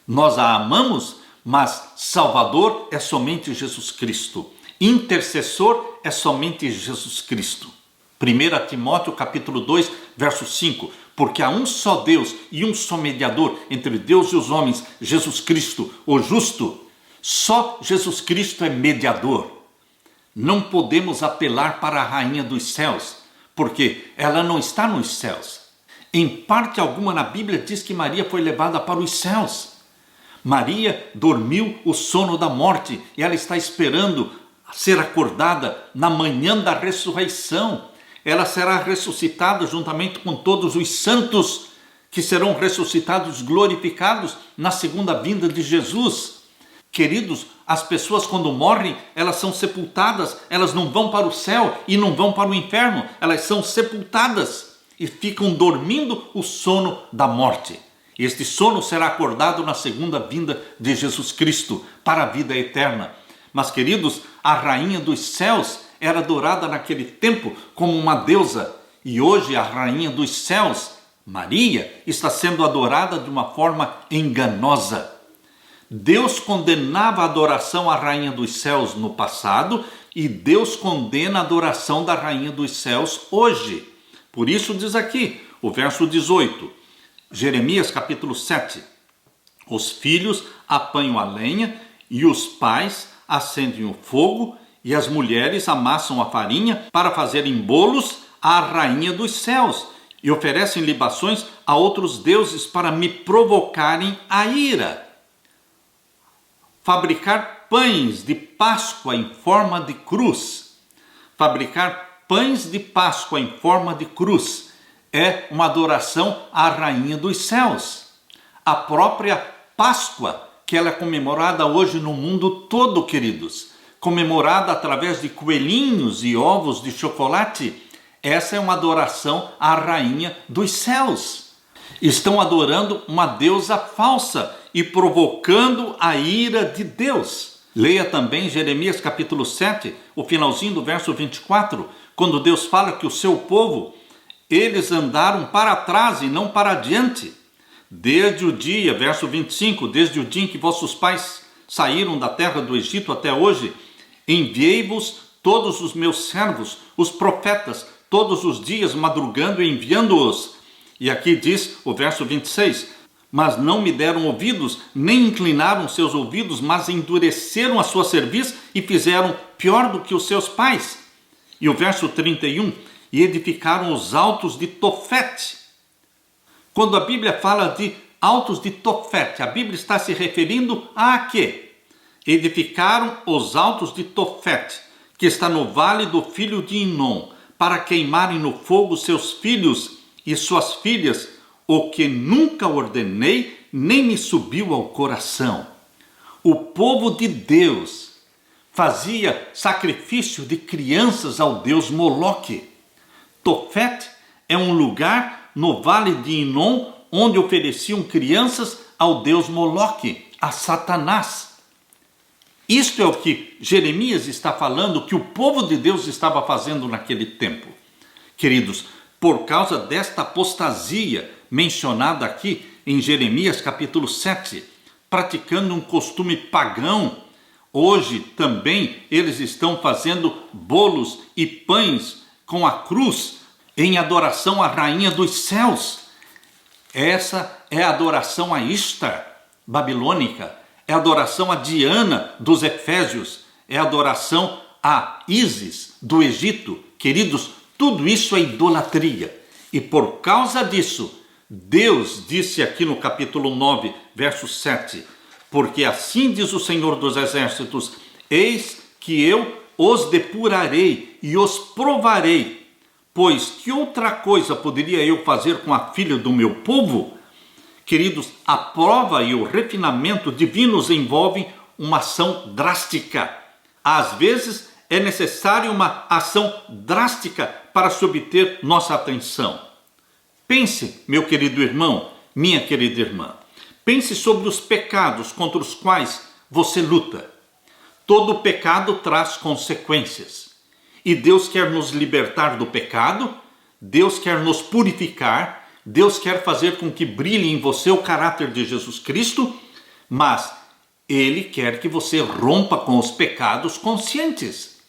nós a amamos, mas Salvador é somente Jesus Cristo. Intercessor é somente Jesus Cristo. 1 Timóteo capítulo 2, verso 5. Porque há um só Deus e um só mediador entre Deus e os homens, Jesus Cristo, o justo. Só Jesus Cristo é mediador. Não podemos apelar para a rainha dos céus, porque ela não está nos céus. Em parte alguma na Bíblia diz que Maria foi levada para os céus. Maria dormiu o sono da morte e ela está esperando ser acordada na manhã da ressurreição. Ela será ressuscitada juntamente com todos os santos que serão ressuscitados, glorificados na segunda vinda de Jesus. Queridos, as pessoas quando morrem, elas são sepultadas, elas não vão para o céu e não vão para o inferno, elas são sepultadas e ficam dormindo o sono da morte. Este sono será acordado na segunda vinda de Jesus Cristo para a vida eterna. Mas, queridos, a rainha dos céus era adorada naquele tempo como uma deusa. E hoje a rainha dos céus, Maria, está sendo adorada de uma forma enganosa. Deus condenava a adoração à rainha dos céus no passado e Deus condena a adoração da rainha dos céus hoje. Por isso diz aqui, o verso 18, Jeremias capítulo 7. Os filhos apanham a lenha e os pais acendem o fogo e as mulheres amassam a farinha para fazerem bolos à rainha dos céus e oferecem libações a outros deuses para me provocarem a ira. Fabricar pães de Páscoa em forma de cruz. Fabricar pães de Páscoa em forma de cruz é uma adoração à rainha dos céus. A própria Páscoa, que ela é comemorada hoje no mundo todo, queridos, comemorada através de coelhinhos e ovos de chocolate, essa é uma adoração à rainha dos céus. Estão adorando uma deusa falsa e provocando a ira de Deus. Leia também Jeremias capítulo 7, o finalzinho do verso 24, quando Deus fala que o seu povo, eles andaram para trás e não para adiante. Desde o dia, verso 25, desde o dia em que vossos pais saíram da terra do Egito até hoje, enviei-vos todos os meus servos, os profetas, todos os dias madrugando e enviando-os. E aqui diz o verso 26, mas não me deram ouvidos, nem inclinaram seus ouvidos, mas endureceram a sua cerviz e fizeram pior do que os seus pais. E o verso 31, e edificaram os altos de Tofete. Quando a Bíblia fala de altos de Tofete, a Bíblia está se referindo a quê? Edificaram os altos de Tofete, que está no vale do filho de Inom, para queimarem no fogo seus filhos e suas filhas, o que nunca ordenei, nem me subiu ao coração. O povo de Deus fazia sacrifício de crianças ao deus Moloque. Tofete é um lugar no vale de Inom, onde ofereciam crianças ao deus Moloque, a Satanás. Isto é o que Jeremias está falando, que o povo de Deus estava fazendo naquele tempo. Queridos, por causa desta apostasia mencionada aqui em Jeremias capítulo 7, praticando um costume pagão, hoje também eles estão fazendo bolos e pães com a cruz em adoração à rainha dos céus. Essa é a adoração a Ishtar babilônica, é a adoração a Diana dos Efésios, é a adoração a Ísis do Egito. Queridos, tudo isso é idolatria. E por causa disso, Deus disse aqui no capítulo 9, verso 7, porque assim diz o Senhor dos Exércitos, eis que eu os depurarei e os provarei, pois que outra coisa poderia eu fazer com a filha do meu povo? Queridos, a prova e o refinamento divinos envolvem uma ação drástica. Às vezes é necessário uma ação drástica para se obter nossa atenção. Pense, meu querido irmão, minha querida irmã, pense sobre os pecados contra os quais você luta. Todo pecado traz consequências. E Deus quer nos libertar do pecado, Deus quer nos purificar, Deus quer fazer com que brilhe em você o caráter de Jesus Cristo, mas Ele quer que você rompa com os pecados conscientes.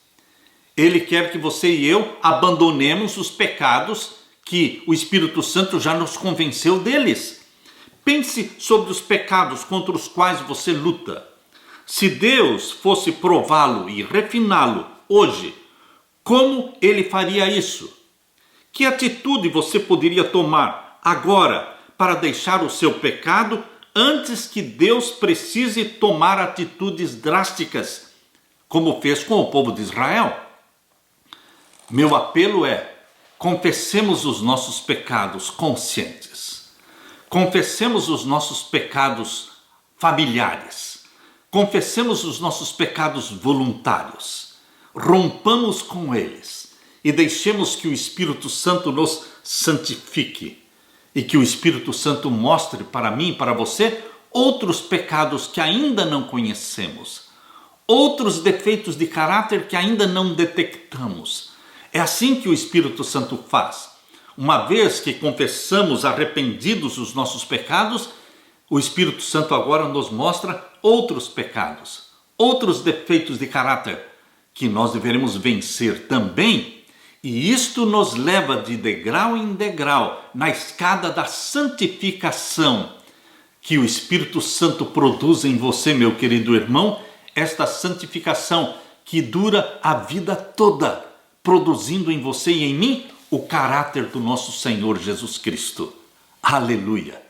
Ele quer que você e eu abandonemos os pecados que o Espírito Santo já nos convenceu deles. Pense sobre os pecados contra os quais você luta. Se Deus fosse prová-lo e refiná-lo hoje, como Ele faria isso? Que atitude você poderia tomar agora para deixar o seu pecado antes que Deus precise tomar atitudes drásticas, como fez com o povo de Israel? Meu apelo é: confessemos os nossos pecados conscientes. Confessemos os nossos pecados familiares. Confessemos os nossos pecados voluntários. Rompamos com eles e deixemos que o Espírito Santo nos santifique e que o Espírito Santo mostre para mim e para você outros pecados que ainda não conhecemos, outros defeitos de caráter que ainda não detectamos. É assim que o Espírito Santo faz. Uma vez que confessamos arrependidos os nossos pecados, o Espírito Santo agora nos mostra outros pecados, outros defeitos de caráter que nós deveremos vencer também. E isto nos leva de degrau em degrau na escada da santificação que o Espírito Santo produz em você, meu querido irmão, esta santificação que dura a vida toda, produzindo em você e em mim o caráter do nosso Senhor Jesus Cristo. Aleluia!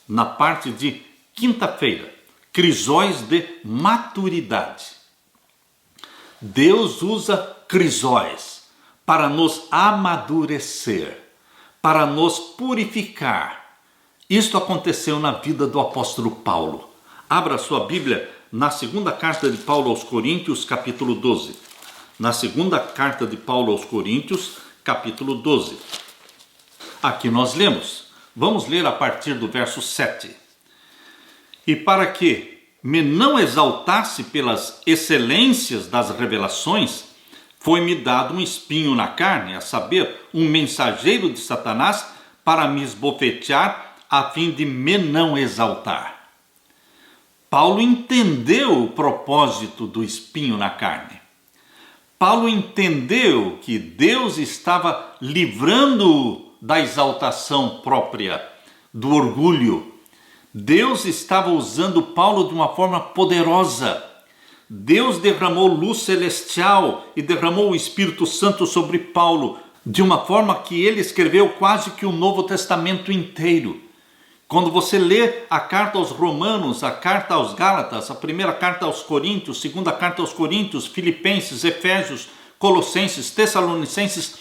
Na parte de quinta-feira, crisóis de maturidade. Deus usa crisóis para nos amadurecer, para nos purificar. Isto aconteceu na vida do apóstolo Paulo. Abra sua Bíblia na segunda carta de Paulo aos Coríntios, capítulo 12. Na segunda carta de Paulo aos Coríntios, capítulo 12. Aqui nós lemos. Vamos ler a partir do verso 7. E para que me não exaltasse pelas excelências das revelações, foi-me dado um espinho na carne, a saber, um mensageiro de Satanás, para me esbofetear, a fim de me não exaltar. Paulo entendeu o propósito do espinho na carne. Paulo entendeu que Deus estava livrando-o da exaltação própria, do orgulho. Deus estava usando Paulo de uma forma poderosa. Deus derramou luz celestial e derramou o Espírito Santo sobre Paulo, de uma forma que ele escreveu quase que o Novo Testamento inteiro. Quando você lê a carta aos Romanos, a carta aos Gálatas, a primeira carta aos Coríntios, segunda carta aos Coríntios, Filipenses, Efésios, Colossenses, Tessalonicenses,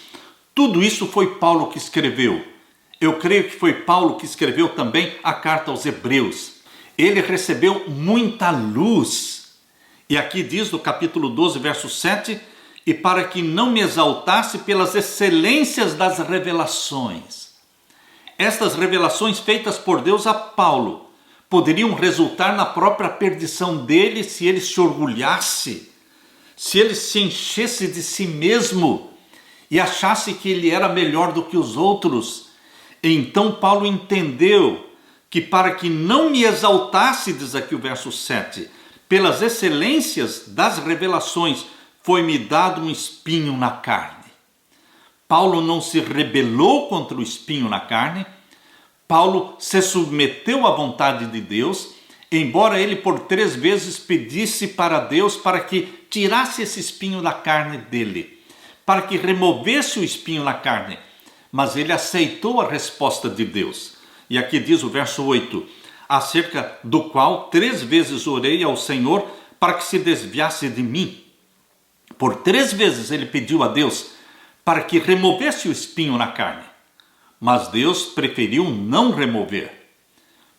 tudo isso foi Paulo que escreveu. Eu creio que foi Paulo que escreveu também a carta aos Hebreus. Ele recebeu muita luz. E aqui diz no capítulo 12, verso 7, e para que não me exaltasse pelas excelências das revelações. Estas revelações feitas por Deus a Paulo poderiam resultar na própria perdição dele se ele se orgulhasse, se ele se enchesse de si mesmo e achasse que ele era melhor do que os outros. Então Paulo entendeu que para que não me exaltasse, diz aqui o verso 7, pelas excelências das revelações, foi-me dado um espinho na carne. Paulo não se rebelou contra o espinho na carne. Paulo se submeteu à vontade de Deus, embora ele por 3 vezes pedisse para Deus para que tirasse esse espinho da carne dele, para que removesse o espinho na carne. Mas ele aceitou a resposta de Deus. E aqui diz o verso 8, acerca do qual 3 vezes orei ao Senhor para que se desviasse de mim. Por 3 vezes ele pediu a Deus para que removesse o espinho na carne. Mas Deus preferiu não remover,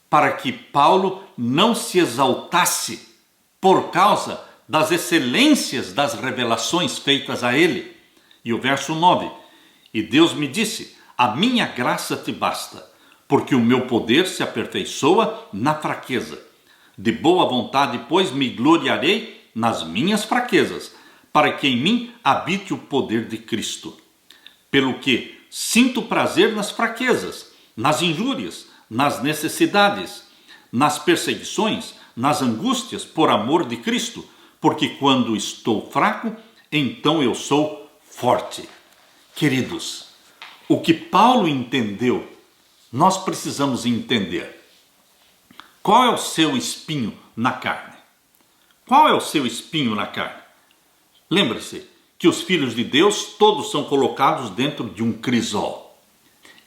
para que Paulo não se exaltasse por causa das excelências das revelações feitas a ele. E o verso 9, e Deus me disse, A minha graça te basta, porque o meu poder se aperfeiçoa na fraqueza. De boa vontade, pois, me gloriarei nas minhas fraquezas, para que em mim habite o poder de Cristo. Pelo que sinto prazer nas fraquezas, nas injúrias, nas necessidades, nas perseguições, nas angústias, por amor de Cristo, porque quando estou fraco, então eu sou forte. Queridos, o que Paulo entendeu, nós precisamos entender. Qual é o seu espinho na carne? Qual é o seu espinho na carne? Lembre-se que os filhos de Deus todos são colocados dentro de um crisol.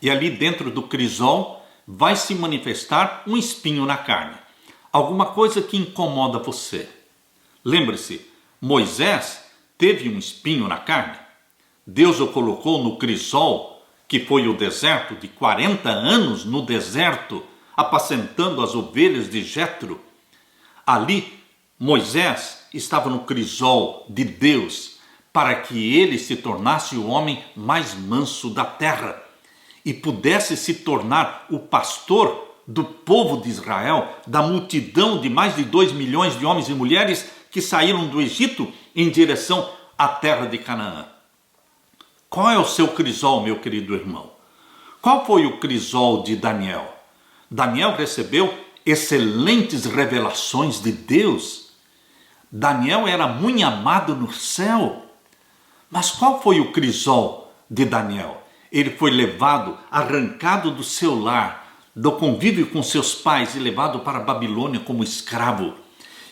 E ali dentro do crisol vai se manifestar um espinho na carne. Alguma coisa que incomoda você. Lembre-se, Moisés teve um espinho na carne. Deus o colocou no crisol, que foi o deserto, de 40 anos no deserto, apacentando as ovelhas de Jetro. Ali, Moisés estava no crisol de Deus, para que ele se tornasse o homem mais manso da terra e pudesse se tornar o pastor do povo de Israel, da multidão de mais de 2 milhões de homens e mulheres que saíram do Egito em direção à terra de Canaã. Qual é o seu crisol, meu querido irmão? Qual foi o crisol de Daniel? Daniel recebeu excelentes revelações de Deus. Daniel era muito amado no céu. Mas qual foi o crisol de Daniel? Ele foi levado, arrancado do seu lar, do convívio com seus pais e levado para a Babilônia como escravo.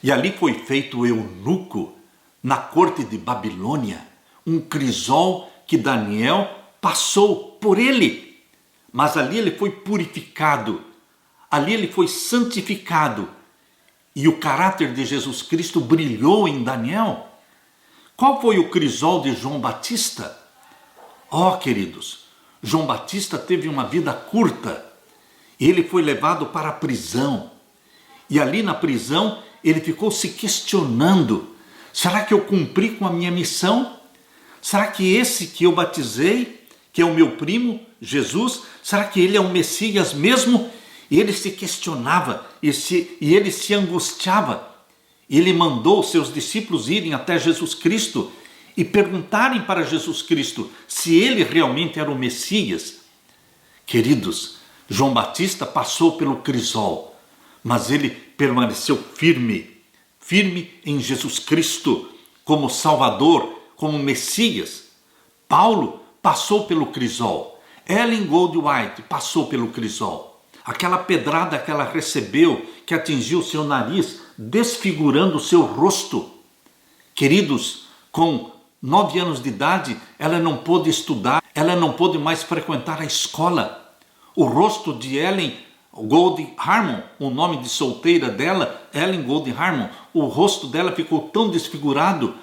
E ali foi feito eunuco na corte de Babilônia, um crisol que Daniel passou por ele. Mas ali ele foi purificado, ali ele foi santificado e o caráter de Jesus Cristo brilhou em Daniel. Qual foi o crisol de João Batista? Queridos, João Batista teve uma vida curta. Ele foi levado para a prisão. E ali na prisão, ele ficou se questionando. Será que eu cumpri com a minha missão? Será que esse que eu batizei, que é o meu primo, Jesus, será que ele é o Messias mesmo? E ele se questionava e ele se angustiava. Ele mandou seus discípulos irem até Jesus Cristo e perguntarem para Jesus Cristo se ele realmente era o Messias. Queridos, João Batista passou pelo crisol, mas ele permaneceu firme em Jesus Cristo, como Salvador, como Messias. Paulo passou pelo crisol. Ellen Goldwhite passou pelo crisol. Aquela pedrada que ela recebeu, que atingiu seu nariz, desfigurando o seu rosto. Queridos, com 9 anos de idade, ela não pôde estudar, ela não pôde mais frequentar a escola. O rosto de Ellen Goldie Harmon, o nome de solteira dela, Ellen Goldie Harmon, o rosto dela ficou tão desfigurado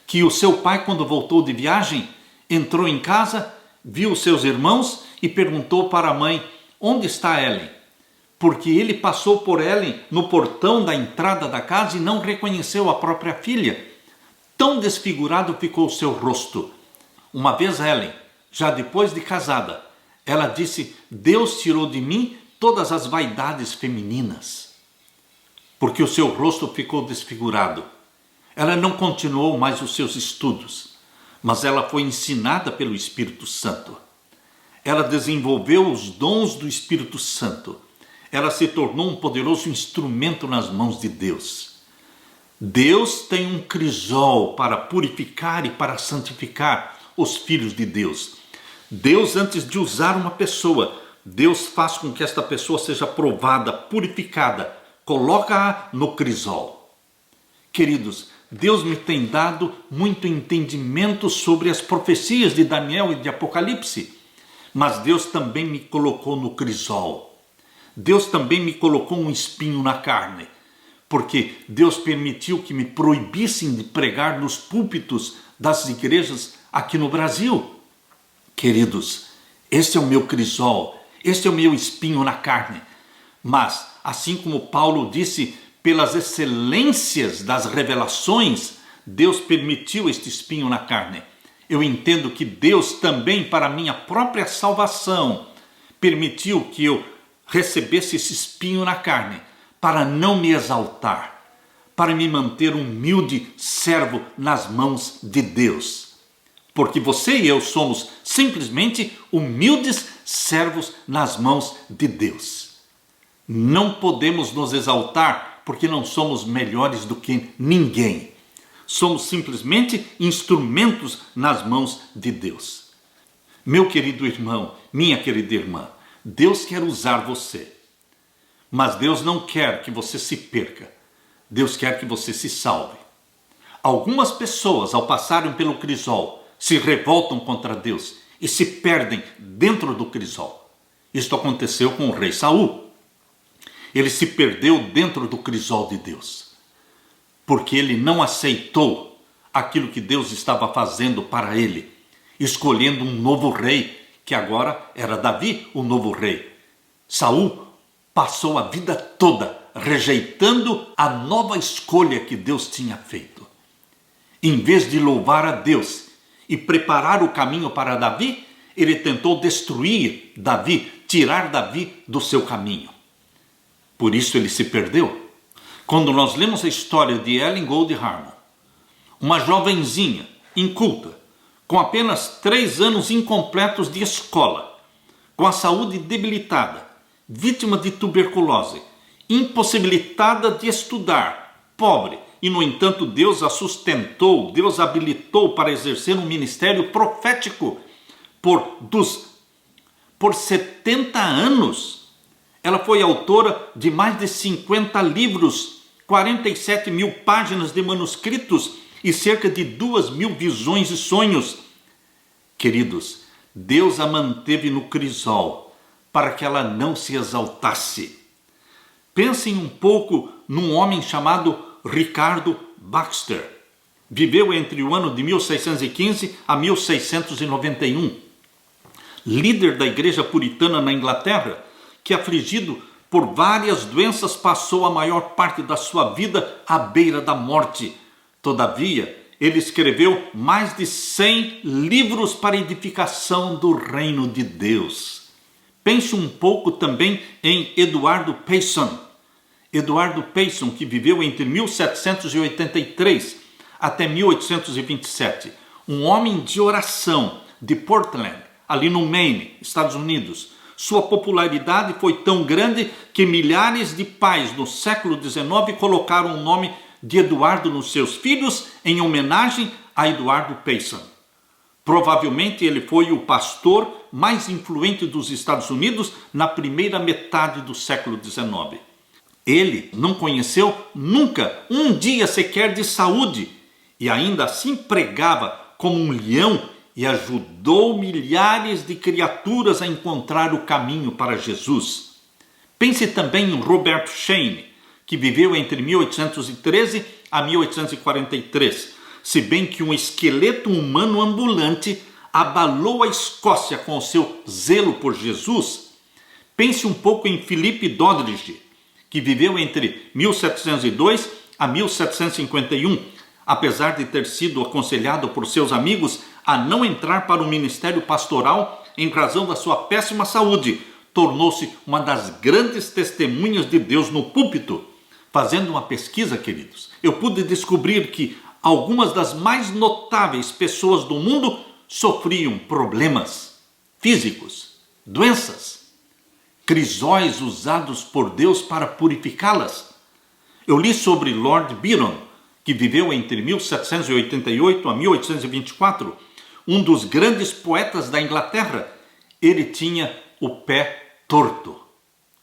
que o seu pai, quando voltou de viagem, entrou em casa, viu seus irmãos e perguntou para a mãe: onde está Ellen? Porque ele passou por Ellen no portão da entrada da casa e não reconheceu a própria filha. Tão desfigurado ficou o seu rosto. Uma vez Ellen, já depois de casada, ela disse: Deus tirou de mim todas as vaidades femininas, porque o seu rosto ficou desfigurado. Ela não continuou mais os seus estudos, mas ela foi ensinada pelo Espírito Santo. Ela desenvolveu os dons do Espírito Santo. Ela se tornou um poderoso instrumento nas mãos de Deus. Deus tem um crisol para purificar e para santificar os filhos de Deus. Deus, antes de usar uma pessoa, Deus faz com que esta pessoa seja provada, purificada, coloca-a no crisol. Queridos, Deus me tem dado muito entendimento sobre as profecias de Daniel e de Apocalipse, mas Deus também me colocou no crisol. Deus também me colocou um espinho na carne, porque Deus permitiu que me proibissem de pregar nos púlpitos das igrejas aqui no Brasil. Queridos, este é o meu crisol, este é o meu espinho na carne. Mas, assim como Paulo disse, pelas excelências das revelações, Deus permitiu este espinho na carne. Eu entendo que Deus também, para minha própria salvação, permitiu que eu recebesse esse espinho na carne, para não me exaltar, para me manter humilde servo nas mãos de Deus. Porque você e eu somos simplesmente humildes servos nas mãos de Deus. Não podemos nos exaltar porque não somos melhores do que ninguém. Somos simplesmente instrumentos nas mãos de Deus. Meu querido irmão, minha querida irmã, Deus quer usar você. Mas Deus não quer que você se perca. Deus quer que você se salve. Algumas pessoas, ao passarem pelo crisol, se revoltam contra Deus e se perdem dentro do crisol. Isto aconteceu com o rei Saul. Ele se perdeu dentro do crisol de Deus, porque ele não aceitou aquilo que Deus estava fazendo para ele, escolhendo um novo rei, que agora era Davi, o novo rei. Saul passou a vida toda rejeitando a nova escolha que Deus tinha feito. Em vez de louvar a Deus e preparar o caminho para Davi, ele tentou destruir Davi, tirar Davi do seu caminho. Por isso ele se perdeu. Quando nós lemos a história de Ellen Gold Harmon, uma jovenzinha inculta, com apenas 3 anos incompletos de escola, com a saúde debilitada, vítima de tuberculose, impossibilitada de estudar, pobre, e no entanto Deus a sustentou, Deus a habilitou para exercer um ministério profético por 70 anos. Ela foi autora de mais de 50 livros, 47 mil páginas de manuscritos e cerca de 2.000 visões e sonhos. Queridos, Deus a manteve no crisol para que ela não se exaltasse. Pensem um pouco num homem chamado Ricardo Baxter. Viveu entre o ano de 1615 a 1691. Líder da igreja puritana na Inglaterra, que afligido por várias doenças passou a maior parte da sua vida à beira da morte. Todavia, ele escreveu mais de 100 livros para edificação do reino de Deus. Pense um pouco também em Eduardo Payson. Eduardo Payson, que viveu entre 1783 até 1827. Um homem de oração de Portland, ali no Maine, Estados Unidos. Sua popularidade foi tão grande que milhares de pais no século XIX colocaram o nome de Eduardo nos seus filhos em homenagem a Eduardo Payson. Provavelmente ele foi o pastor mais influente dos Estados Unidos na primeira metade do século XIX. Ele não conheceu nunca um dia sequer de saúde e ainda assim pregava como um leão e ajudou milhares de criaturas a encontrar o caminho para Jesus. Pense também em Robert Shane, que viveu entre 1813 a 1843, se bem que um esqueleto humano ambulante abalou a Escócia com o seu zelo por Jesus. Pense um pouco em Philip Doddridge, que viveu entre 1702 a 1751, apesar de ter sido aconselhado por seus amigos a não entrar para o ministério pastoral em razão da sua péssima saúde, tornou-se uma das grandes testemunhas de Deus no púlpito. Fazendo uma pesquisa, queridos, eu pude descobrir que algumas das mais notáveis pessoas do mundo sofriam problemas físicos, doenças, crisóis usados por Deus para purificá-las. Eu li sobre Lord Byron, que viveu entre 1788 a 1824, um dos grandes poetas da Inglaterra. Ele tinha o pé torto.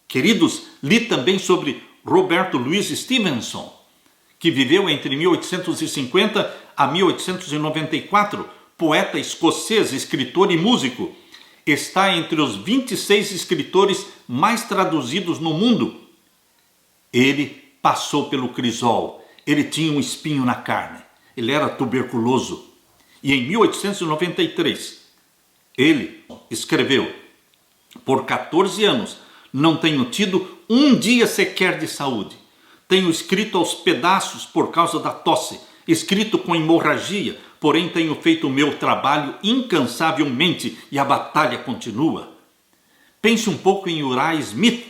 Queridos, li também sobre Roberto Louis Stevenson, que viveu entre 1850 a 1894, poeta escocês, escritor e músico. Está entre os 26 escritores mais traduzidos no mundo. Ele passou pelo crisol. Ele tinha um espinho na carne. Ele era tuberculoso. E em 1893, ele escreveu: por 14 anos não tenho tido um dia sequer de saúde. Tenho escrito aos pedaços por causa da tosse, escrito com hemorragia, porém tenho feito o meu trabalho incansavelmente e a batalha continua. Pense um pouco em Uriah Smith,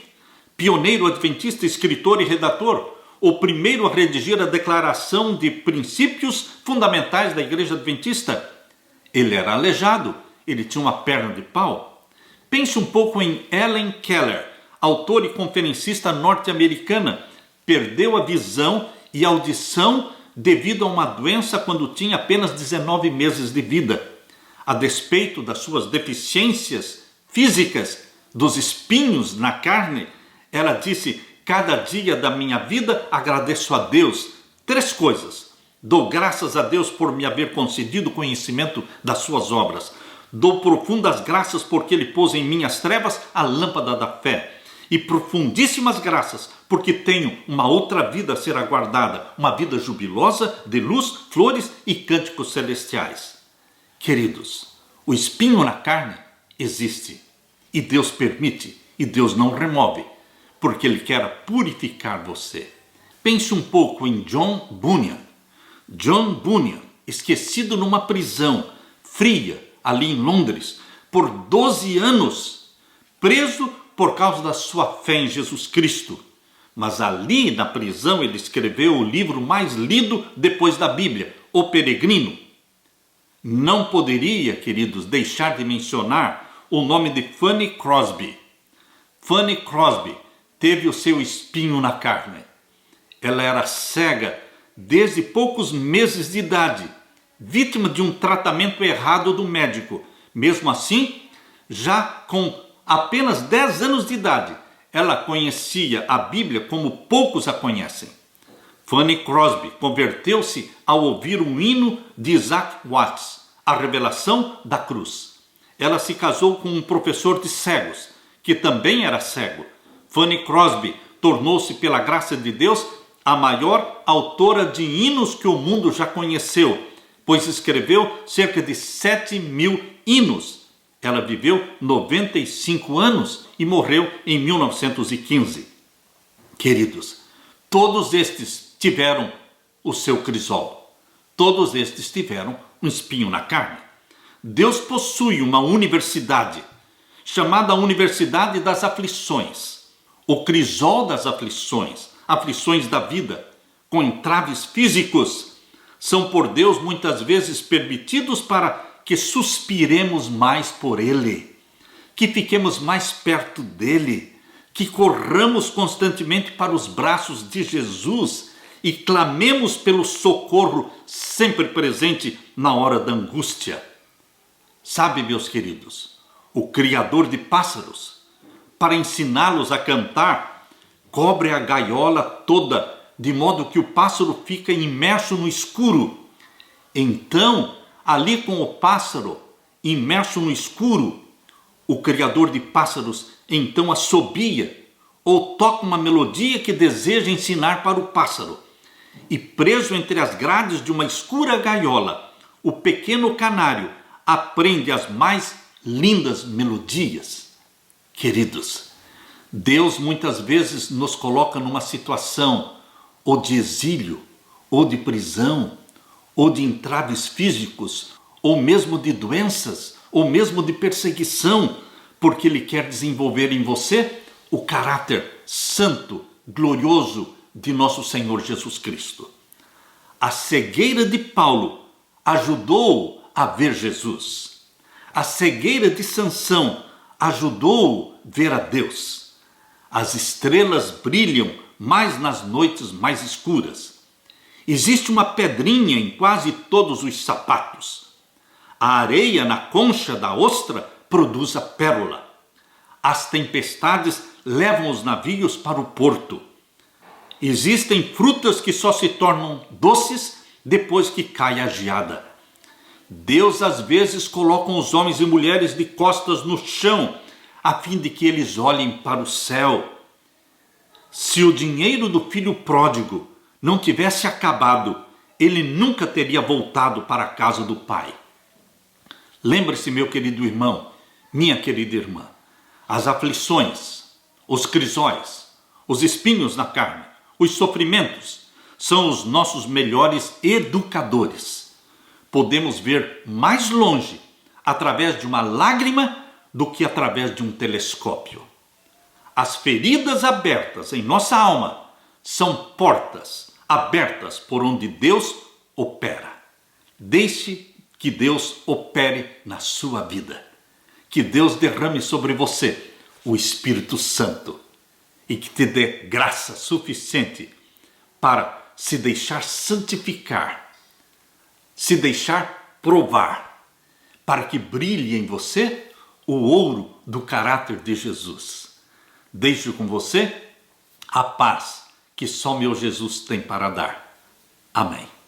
pioneiro adventista, escritor e redator, o primeiro a redigir a Declaração de Princípios Fundamentais da Igreja Adventista. Ele era aleijado, ele tinha uma perna de pau. Pense um pouco em Helen Keller, autora e conferencista norte-americana. Perdeu a visão e a audição devido a uma doença quando tinha apenas 19 meses de vida. A despeito das suas deficiências físicas, dos espinhos na carne, ela disse: cada dia da minha vida agradeço a Deus 3 coisas. Dou graças a Deus por me haver concedido conhecimento das suas obras. Dou profundas graças porque Ele pôs em minhas trevas a lâmpada da fé. E profundíssimas graças porque tenho uma outra vida a ser aguardada, uma vida jubilosa de luz, flores e cânticos celestiais. Queridos, o espinho na carne existe e Deus permite e Deus não remove, porque Ele quer purificar você. Pense um pouco em John Bunyan. John Bunyan, esquecido numa prisão fria ali em Londres por 12 anos, preso por causa da sua fé em Jesus Cristo. Mas ali na prisão ele escreveu o livro mais lido depois da Bíblia, O Peregrino. Não poderia, queridos, deixar de mencionar o nome de Fanny Crosby. Fanny Crosby teve o seu espinho na carne. Ela era cega desde poucos meses de idade, vítima de um tratamento errado do médico. Mesmo assim, já com apenas 10 anos de idade, ela conhecia a Bíblia como poucos a conhecem. Fanny Crosby converteu-se ao ouvir um hino de Isaac Watts, A Revelação da Cruz. Ela se casou com um professor de cegos, que também era cego. Fanny Crosby tornou-se, pela graça de Deus, a maior autora de hinos que o mundo já conheceu, pois escreveu cerca de 7.000 hinos. Ela viveu 95 anos e morreu em 1915. Queridos, todos estes tiveram o seu crisol. Todos estes tiveram um espinho na carne. Deus possui uma universidade, chamada Universidade das Aflições. O crisol das aflições, aflições da vida, com entraves físicos, são por Deus muitas vezes permitidos para que suspiremos mais por Ele, que fiquemos mais perto dEle, que corramos constantemente para os braços de Jesus e clamemos pelo socorro sempre presente na hora da angústia. Sabe, meus queridos, o Criador de pássaros, para ensiná-los a cantar, cobre a gaiola toda, de modo que o pássaro fica imerso no escuro. Então, ali com o pássaro imerso no escuro, o Criador de pássaros então assobia ou toca uma melodia que deseja ensinar para o pássaro. E preso entre as grades de uma escura gaiola, o pequeno canário aprende as mais lindas melodias. Queridos, Deus muitas vezes nos coloca numa situação ou de exílio, ou de prisão, ou de entraves físicos, ou mesmo de doenças, ou mesmo de perseguição, porque Ele quer desenvolver em você o caráter santo, glorioso de nosso Senhor Jesus Cristo. A cegueira de Paulo ajudou-o a ver Jesus. A cegueira de Sansão ajudou-o a ver a Deus. As estrelas brilham mais nas noites mais escuras. Existe uma pedrinha em quase todos os sapatos. A areia na concha da ostra produz a pérola. As tempestades levam os navios para o porto. Existem frutas que só se tornam doces depois que cai a geada. Deus às vezes coloca os homens e mulheres de costas no chão, a fim de que eles olhem para o céu. Se o dinheiro do filho pródigo não tivesse acabado, ele nunca teria voltado para a casa do pai. Lembre-se, meu querido irmão, minha querida irmã, as aflições, os crisóis, os espinhos na carne, os sofrimentos, são os nossos melhores educadores. podemos ver mais longe através de uma lágrima do que através de um telescópio. As feridas abertas em nossa alma são portas abertas por onde Deus opera. Deixe que Deus opere na sua vida. Que Deus derrame sobre você o Espírito Santo e que te dê graça suficiente para se deixar santificar, se deixar provar, para que brilhe em você o ouro do caráter de Jesus. Deixo com você a paz que só meu Jesus tem para dar. Amém.